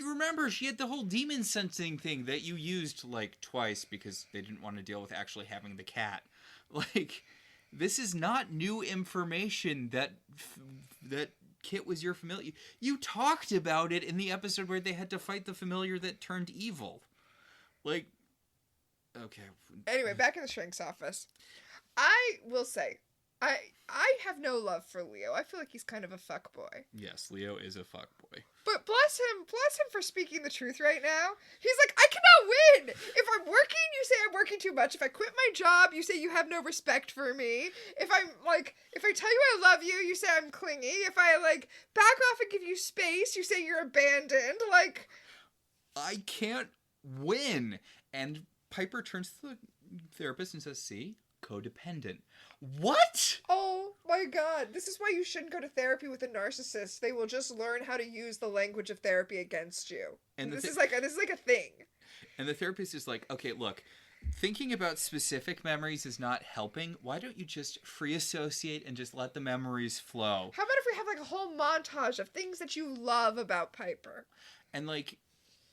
Remember, she had the whole demon sensing thing that you used, like, twice because they didn't want to deal with actually having the cat. Like, this is not new information that Kit was your familiar. You talked about it in the episode where they had to fight the familiar that turned evil. Like, okay. Anyway, back in the shrink's office. I will say, I have no love for Leo. I feel like he's kind of a fuckboy. Yes, Leo is a fuckboy. But bless him for speaking the truth right now. He's like, I cannot win. If I'm working, you say I'm working too much. If I quit my job, you say you have no respect for me. If I tell you I love you, you say I'm clingy. If I, like, back off and give you space, you say you're abandoned. Like, I can't win. And Piper turns to the therapist and says, see? Codependent. What? Oh my god. This is why you shouldn't go to therapy with a narcissist. They will just learn how to use the language of therapy against you. And this is like a thing. And the therapist is like, okay, look, thinking about specific memories is not helping. Why don't you just free associate and just let the memories flow? How about if we have like a whole montage of things that you love about Piper? And like,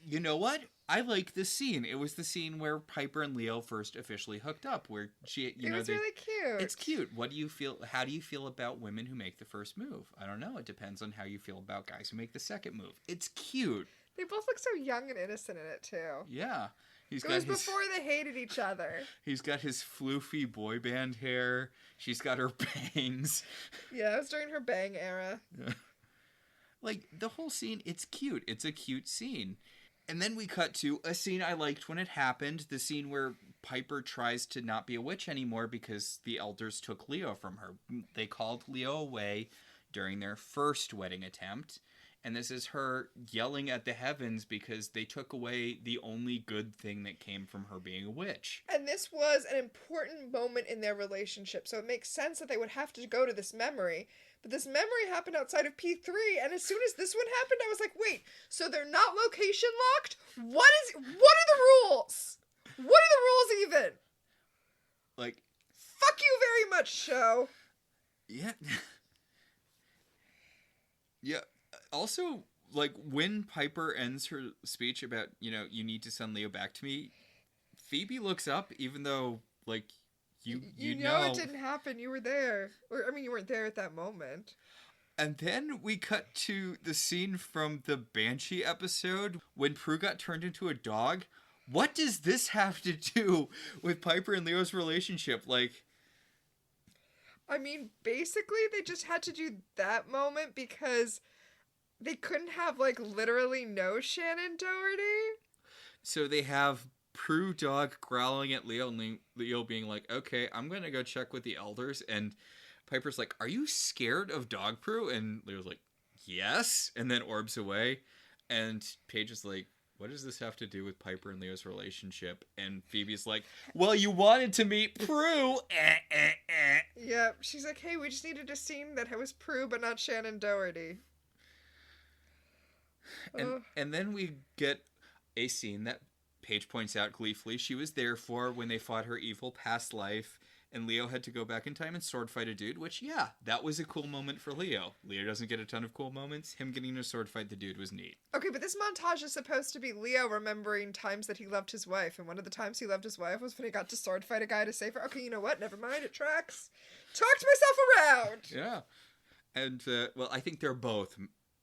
you know what? I like this scene. It was the scene where Piper and Leo first officially hooked up, where it was really cute. It's cute. What do you feel? How do you feel about women who make the first move? I don't know. It depends on how you feel about guys who make the second move. It's cute. They both look so young and innocent in it too. Yeah. It was before they hated each other. He's got his floofy boy band hair. She's got her bangs. Yeah, it was during her bang era. Yeah. Like, the whole scene, it's cute. It's a cute scene. And then we cut to a scene I liked when it happened. The scene where Piper tries to not be a witch anymore because the elders took Leo from her. They called Leo away during their first wedding attempt. And this is her yelling at the heavens because they took away the only good thing that came from her being a witch. And this was an important moment in their relationship. So it makes sense that they would have to go to this memory. But this memory happened outside of P3, and as soon as this one happened, I was like, wait, so they're not location locked? What are the rules? What are the rules even? Like, fuck you very much, show. Yeah. Yeah. Also, like, when Piper ends her speech about, you need to send Leo back to me, Phoebe looks up, even though, like, You know it didn't happen. You were there. Or, I mean, you weren't there at that moment. And then we cut to the scene from the Banshee episode when Prue got turned into a dog. What does this have to do with Piper and Leo's relationship? Like, I mean, basically, they just had to do that moment because they couldn't have, like, literally no Shannon Doherty. So they have Prue dog growling at Leo, and Leo being like, okay, I'm going to go check with the elders. And Piper's like, are you scared of dog Prue? And Leo's like, yes. And then orbs away. And Paige is like, what does this have to do with Piper and Leo's relationship? And Phoebe's like, well, you wanted to meet Prue. Yep. She's like, hey, we just needed a scene that was Prue, but not Shannon Doherty. And then we get a scene that Paige points out gleefully she was there for when they fought her evil past life. And Leo had to go back in time and sword fight a dude, which, yeah, that was a cool moment for Leo. Leo doesn't get a ton of cool moments. Him getting to sword fight the dude was neat. Okay, but this montage is supposed to be Leo remembering times that he loved his wife. And one of the times he loved his wife was when he got to sword fight a guy to save her. Okay, you know what? Never mind. It tracks. Talked myself around. Yeah. And, well, I think they're both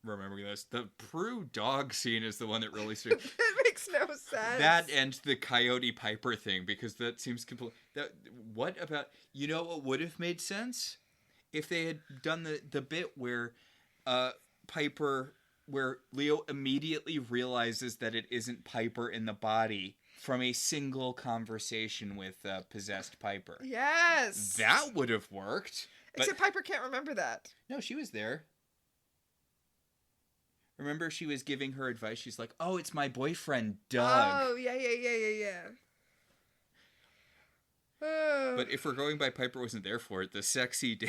remembering this. The Prue dog scene is the one that really sticks. That makes no sense. That and the Coyote Piper thing, because that seems complete. What about, you know what would have made sense? If they had done the bit where Piper, where Leo immediately realizes that it isn't Piper in the body from a single conversation with possessed Piper. Yes. That would have worked. Except Piper can't remember that. No, she was there. Remember, she was giving her advice. She's like, oh, it's my boyfriend, Doug. Oh, yeah. But if we're going by Piper wasn't there for it, the sexy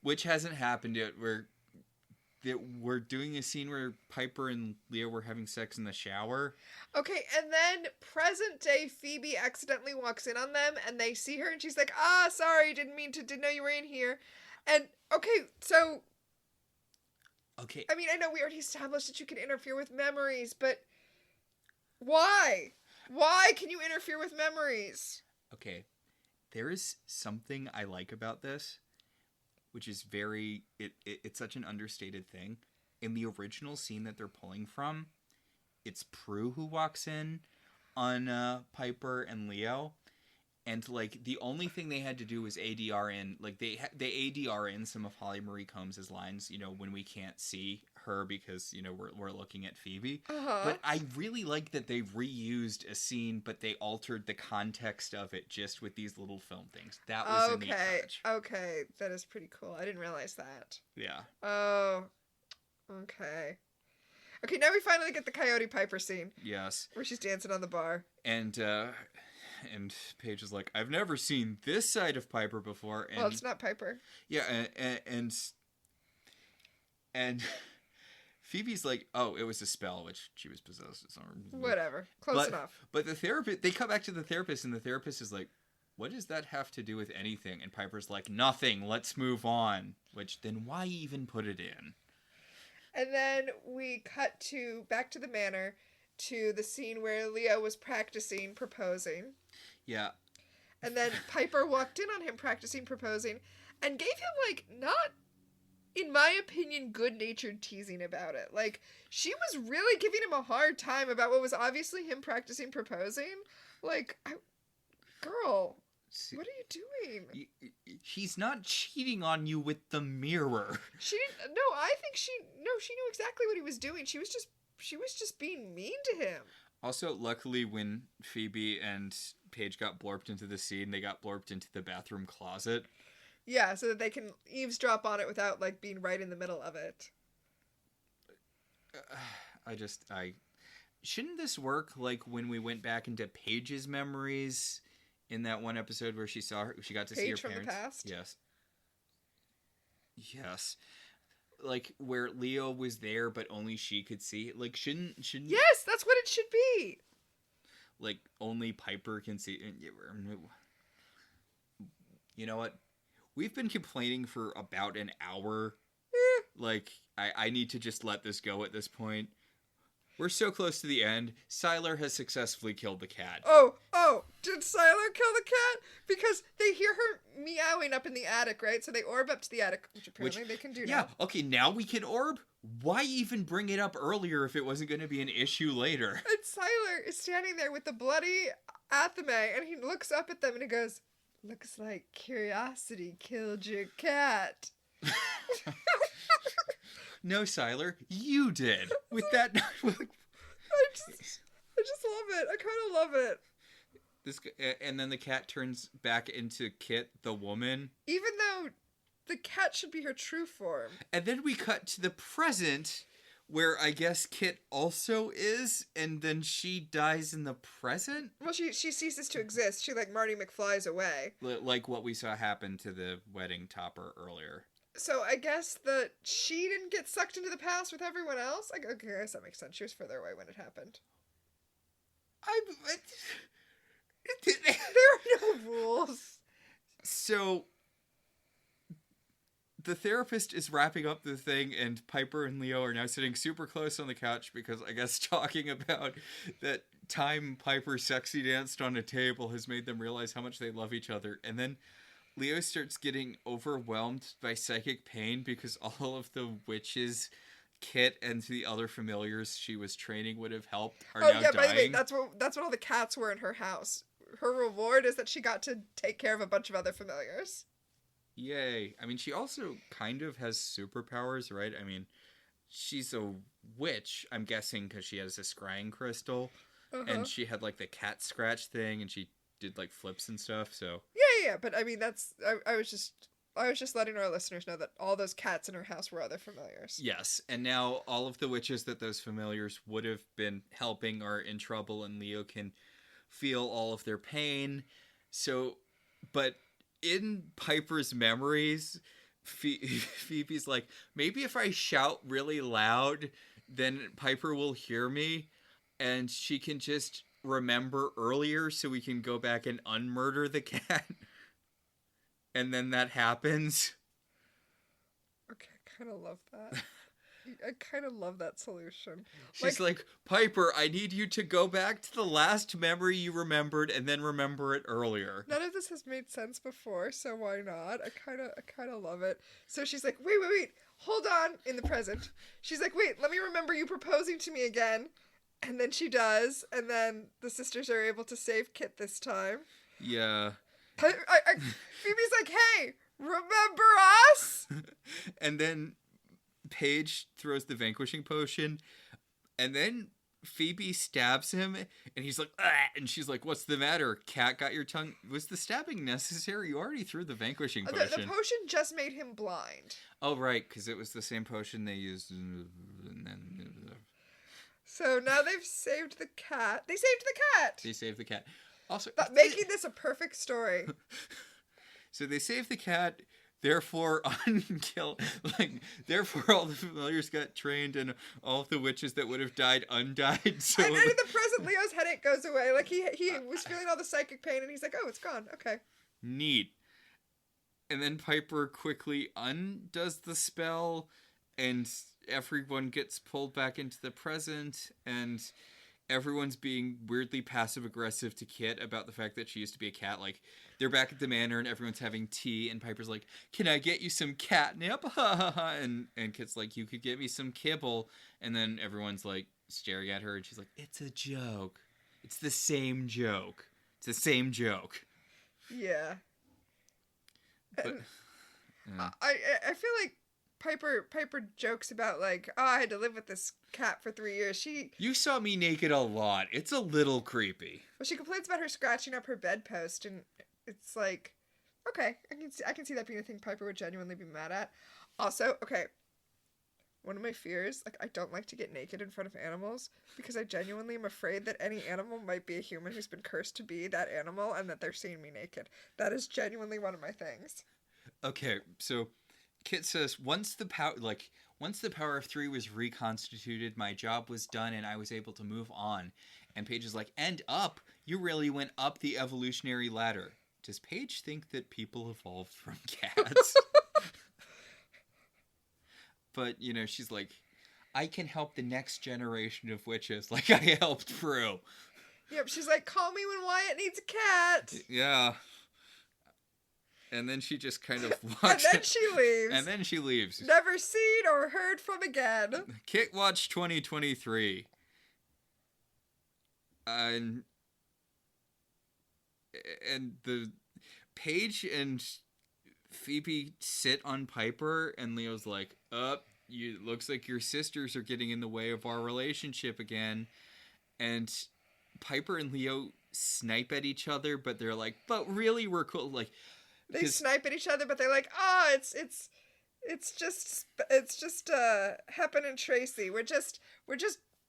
which hasn't happened yet, we're doing a scene where Piper and Leo were having sex in the shower. Okay, and then present day Phoebe accidentally walks in on them, and they see her, and she's like, sorry, didn't know you were in here. And, okay, so... Okay. I mean, I know we already established that you can interfere with memories, but why? Why can you interfere with memories? Okay. There is something I like about this, which is it's such an understated thing. In the original scene that they're pulling from, it's Prue who walks in on Piper and Leo. And, like, the only thing they had to do was ADR in, like, they ADR in some of Holly Marie Combs' lines, you know, when we can't see her because, you know, we're looking at Phoebe. Uh-huh. But I really like that they reused a scene, but they altered the context of it just with these little film things. That was a neat touch. Okay, that is pretty cool. I didn't realize that. Yeah. Oh, okay. Okay, now we finally get the Coyote Piper scene. Yes. Where she's dancing on the bar. And Paige is like, I've never seen this side of Piper before. And, well, it's not Piper. Yeah, and Phoebe's like, oh, it was a spell, which she was possessed. Whatever. Close enough. But the therapist, they come back to the therapist, and the therapist is like, what does that have to do with anything? And Piper's like, nothing, let's move on. Which, then why even put it in? And then we cut back to the manor, to the scene where Leo was practicing proposing. Yeah. And then Piper walked in on him practicing proposing and gave him, like, not, in my opinion, good-natured teasing about it. Like, she was really giving him a hard time about what was obviously him practicing proposing. Like, girl, what are you doing? He's not cheating on you with the mirror. She didn't, no, I think she knew exactly what he was doing. She was just being mean to him. Also, luckily, when Phoebe and Paige got blorped into the scene, they got blorped into the bathroom closet. Yeah, so that they can eavesdrop on it without, like, being right in the middle of it. Shouldn't this work, like, when we went back into Paige's memories in that one episode where she got to see her parents? Paige from the past? Yes. Yes. Like, where Leo was there, but only she could see. Like, shouldn't... Yes, that's what it should be! Like, only Piper can see... You know what? We've been complaining for about an hour. Like, I need to just let this go at this point. We're so close to the end. Siler has successfully killed the cat. Oh, Did Siler kill the cat? Because they hear her meowing up in the attic, right? So they orb up to the attic, which apparently they can do now. Yeah, okay, now we can orb? Why even bring it up earlier if it wasn't going to be an issue later? And Siler is standing there with the bloody Athame, and he looks up at them and he goes, "Looks like curiosity killed your cat." No, Siler, you did. With that... I just love it. I kind of love it. And then the cat turns back into Kit, the woman. Even though the cat should be her true form. And then we cut to the present, where I guess Kit also is, and then she dies in the present? Well, she ceases to exist. She, like, Marty McFlies away. Like what we saw happen to the wedding topper earlier. So I guess that she didn't get sucked into the past with everyone else? Okay, I guess that makes sense. She was further away when it happened. There are no rules. So, the therapist is wrapping up the thing, and Piper and Leo are now sitting super close on the couch because I guess talking about that time Piper sexy danced on a table has made them realize how much they love each other. And then Leo starts getting overwhelmed by psychic pain because all of the witches, Kit, and the other familiars she was training would have helped are now dying. By the way, that's what all the cats were in her house. Her reward is that she got to take care of a bunch of other familiars. Yay. I mean, she also kind of has superpowers, right? I mean, she's a witch, I'm guessing, because she has a scrying crystal. Uh-huh. And she had, like, the cat scratch thing, and she did, like, flips and stuff, so... Yeah, but, I mean, that's... I was just letting our listeners know that all those cats in her house were other familiars. Yes, and now all of the witches that those familiars would have been helping are in trouble, and Leo can feel all of their pain. So, but in Piper's memories, Phoebe's like, maybe if I shout really loud, then Piper will hear me, and she can just remember earlier so we can go back and unmurder the cat. And then that happens. Okay, I kind of love that. I kind of love that solution. She's like, Piper, I need you to go back to the last memory you remembered and then remember it earlier. None of this has made sense before, so why not? I kind of love it. So she's like, wait, hold on, in the present. She's like, wait, let me remember you proposing to me again. And then she does, and then the sisters are able to save Kit this time. Yeah. Phoebe's like, hey, remember us? And then Paige throws the vanquishing potion, and then Phoebe stabs him, and he's like, ah! And she's like, what's the matter? Cat got your tongue? Was the stabbing necessary? You already threw the vanquishing potion. The potion just made him blind. Oh, right, because it was the same potion they used. And then... So now they've saved the cat. They saved the cat. Also, making this a perfect story. So they saved the cat, therefore therefore all the familiars got trained and all of the witches that would have died undied. So and then in the present, Leo's headache goes away. Like he was feeling all the psychic pain, and he's like, oh, it's gone. Okay. Neat. And then Piper quickly undoes the spell, and everyone gets pulled back into the present, and everyone's being weirdly passive-aggressive to Kit about the fact that she used to be a cat. Like, they're back at the manor, and everyone's having tea, and Piper's like, can I get you some catnip? and Kit's like, you could get me some kibble. And then everyone's, like, staring at her, and she's like, it's a joke. It's the same joke. It's the same joke. Yeah. But, I feel like Piper jokes about, like, oh, I had to live with this cat for 3 years. You saw me naked a lot. It's a little creepy. Well, she complains about her scratching up her bedpost, and it's like, okay, I can see that being a thing Piper would genuinely be mad at. Also, okay, one of my fears, like, I don't like to get naked in front of animals because I genuinely am afraid that any animal might be a human who's been cursed to be that animal and that they're seeing me naked. That is genuinely one of my things. Okay, so Kit says, once the power of 3 was reconstituted, my job was done and I was able to move on. And Paige is like, and up! You really went up the evolutionary ladder. Does Paige think that people evolved from cats? But, she's like, I can help the next generation of witches like I helped Prue. Yep, she's like, call me when Wyatt needs a cat. Yeah. And then she just kind of And walks. then she leaves. And then she leaves. Never seen or heard from again. Kit Watch 2023. And the Paige and Phoebe sit on Piper, and Leo's like, looks like your sisters are getting in the way of our relationship again. And Piper and Leo snipe at each other, but they're like, but really, we're cool. Like, they snipe at each other, but they're like, it's just Hepburn and Tracy. We're just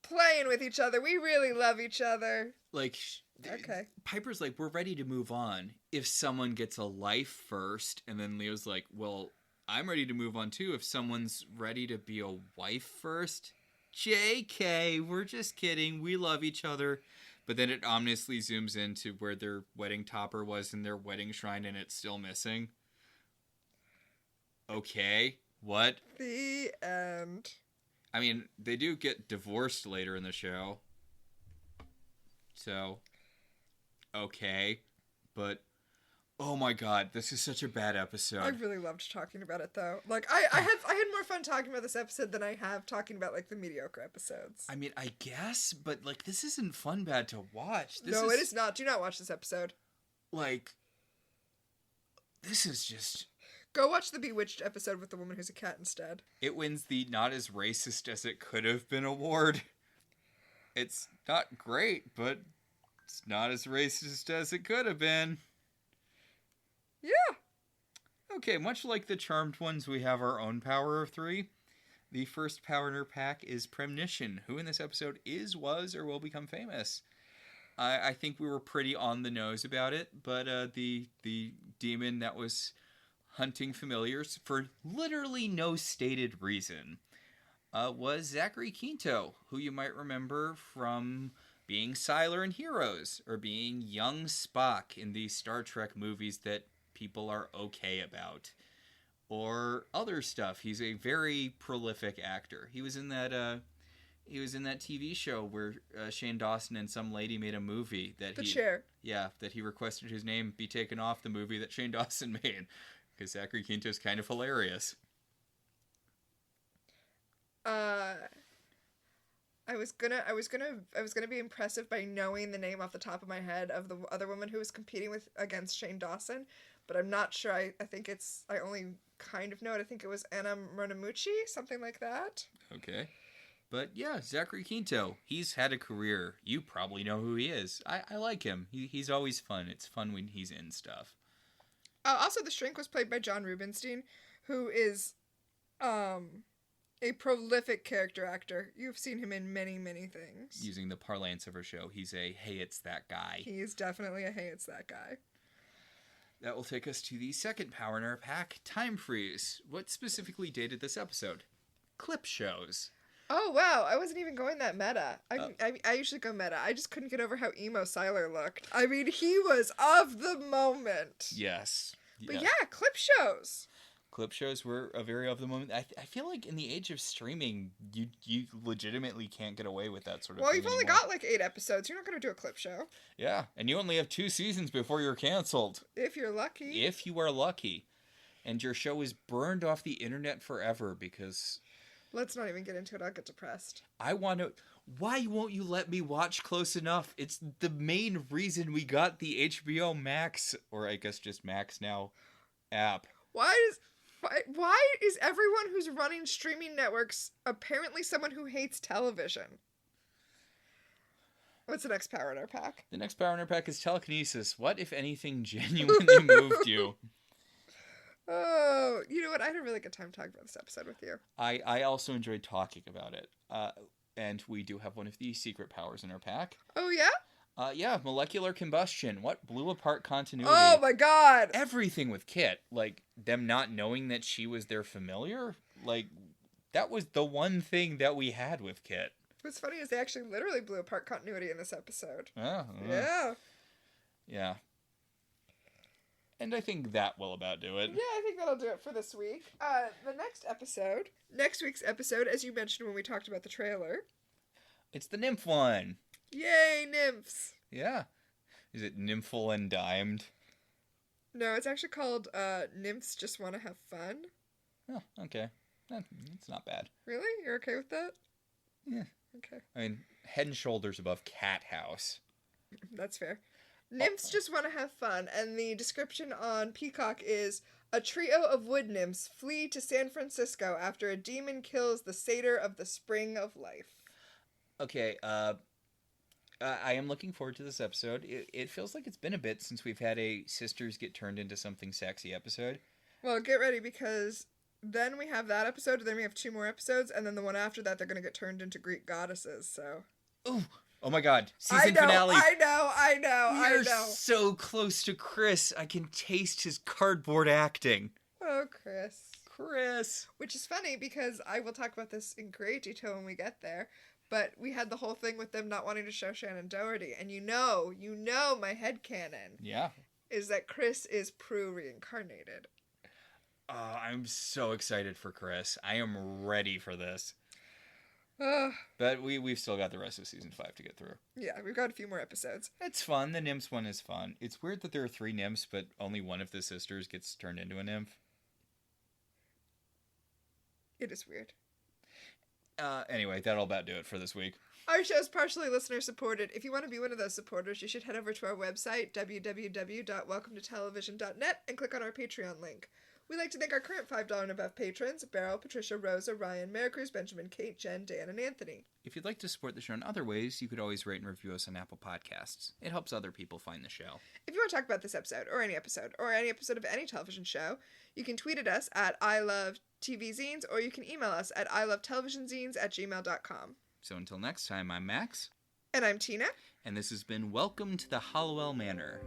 playing with each other. We really love each other. Like, okay. Piper's like, we're ready to move on if someone gets a life first. And then Leo's like, well, I'm ready to move on too if someone's ready to be a wife first. JK, we're just kidding. We love each other. But then it ominously zooms into where their wedding topper was in their wedding shrine, and it's still missing. Okay, what? The end. I mean, they do get divorced later in the show. So, okay. But, oh my god, this is such a bad episode. I really loved talking about it, though. Like, I had more fun talking about this episode than I have talking about, like, the mediocre episodes. I mean, I guess, but, like, this isn't fun bad to watch. No, it is not. Do not watch this episode. Like, this is just... Go watch the Bewitched episode with the woman who's a cat instead. It wins the not as racist as it could have been award. It's not great, but it's not as racist as it could have been. Yeah. Okay, much like the Charmed ones, we have our own power of 3. The first power in our pack is Premonition, who in this episode was, or will become famous. I think we were pretty on the nose about it, but the demon that was hunting familiars for literally no stated reason was Zachary Quinto, who you might remember from being Sylar in Heroes, or being young Spock in the Star Trek movies that people are okay about, or other stuff. He's a very prolific actor. He was in that TV show where Shane Dawson and some lady made a movie that Chair. Yeah, that he requested his name be taken off the movie that Shane Dawson made because Zachary Quinto is kind of hilarious. I was gonna be impressive by knowing the name off the top of my head of the other woman who was competing against Shane Dawson, but I'm not sure. I think I only kind of know it. I think it was Anna Murnamucci, something like that. Okay. But yeah, Zachary Quinto, he's had a career. You probably know who he is. I like him. He's always fun. It's fun when he's in stuff. Also, the Shrink was played by John Rubinstein, who is a prolific character actor. You've seen him in many, many things. Using the parlance of our show, he's a hey, it's that guy. He is definitely a hey, it's that guy. That will take us to the second power in our pack, Time Freeze. What specifically dated this episode? Clip shows. Oh, wow. I wasn't even going that meta. I usually go meta. I just couldn't get over how emo Sylar looked. I mean, he was of the moment. Yes. But yeah, clip shows. Clip shows were a very of the moment. I feel like in the age of streaming, you legitimately can't get away with that sort of thing. Well, you've only anymore. got like 8 episodes. You're not going to do a clip show. Yeah, and you only have 2 seasons before you're canceled. If you're lucky. If you are lucky. And your show is burned off the internet forever because... Let's not even get into it. I'll get depressed. I want to... Why won't you let me watch Close Enough? It's the main reason we got the HBO Max, or I guess just Max now, app. Why is everyone who's running streaming networks apparently someone who hates television? What's the next power in our pack? The next power in our pack is telekinesis. What, if anything, genuinely moved you? Oh, you know what? I had a really good time talking about this episode with you. I also enjoyed talking about it. And we do have one of the secret powers in our pack. Oh, yeah? Yeah, molecular combustion. What blew apart continuity? Oh, my God. Everything with Kit. Like, them not knowing that she was their familiar. Like, that was the one thing that we had with Kit. What's funny is they actually literally blew apart continuity in this episode. Yeah. Yeah. And I think that will about do it. Yeah, I think that'll do it for this week. Next week's episode, as you mentioned when we talked about the trailer. It's the nymph one. Yay, nymphs! Yeah. Is it nymphal and dimed? No, it's actually called Nymphs Just Want to Have Fun. Oh, okay. It's not bad. Really? You're okay with that? Yeah. Okay. I mean, head and shoulders above Cat House. That's fair. Nymphs just want to have fun, and the description on Peacock is a trio of wood nymphs flee to San Francisco after a demon kills the satyr of the spring of life. Okay, I am looking forward to this episode. It feels like it's been a bit since we've had a sisters get turned into something sexy episode. Well, get ready, because then we have that episode, then we have 2 more episodes, and then the one after that, they're going to get turned into Greek goddesses, so... Ooh! Oh my god, season finale! I know. So close to Chris. I can taste his cardboard acting. Oh, Chris. Which is funny, because I will talk about this in great detail when we get there, but we had the whole thing with them not wanting to show Shannon Doherty, and you know my headcanon. Yeah. Is that Chris is Prue reincarnated. I'm so excited for Chris. I am ready for this. But we've still got the rest of season 5 to get through. Yeah, we've got a few more episodes. It's fun. The nymphs one is fun. It's weird that there are 3 nymphs, but only one of the sisters gets turned into a nymph. It is weird. Anyway, that'll about do it for this week. Our show is partially listener supported. If you want to be one of those supporters, you should head over to our website, www.welcometotelevision.net, and click on our Patreon link. We'd like to thank our current $5 and above patrons, Beryl, Patricia, Rosa, Ryan, Maricruz, Benjamin, Kate, Jen, Dan, and Anthony. If you'd like to support the show in other ways, you could always rate and review us on Apple Podcasts. It helps other people find the show. If you want to talk about this episode, or any episode of any television show, you can tweet at us at ilovetvzines, or you can email us at ilovetelevisionzines@gmail.com. So until next time, I'm Max. And I'm Tina. And this has been Welcome to the Halliwell Manor.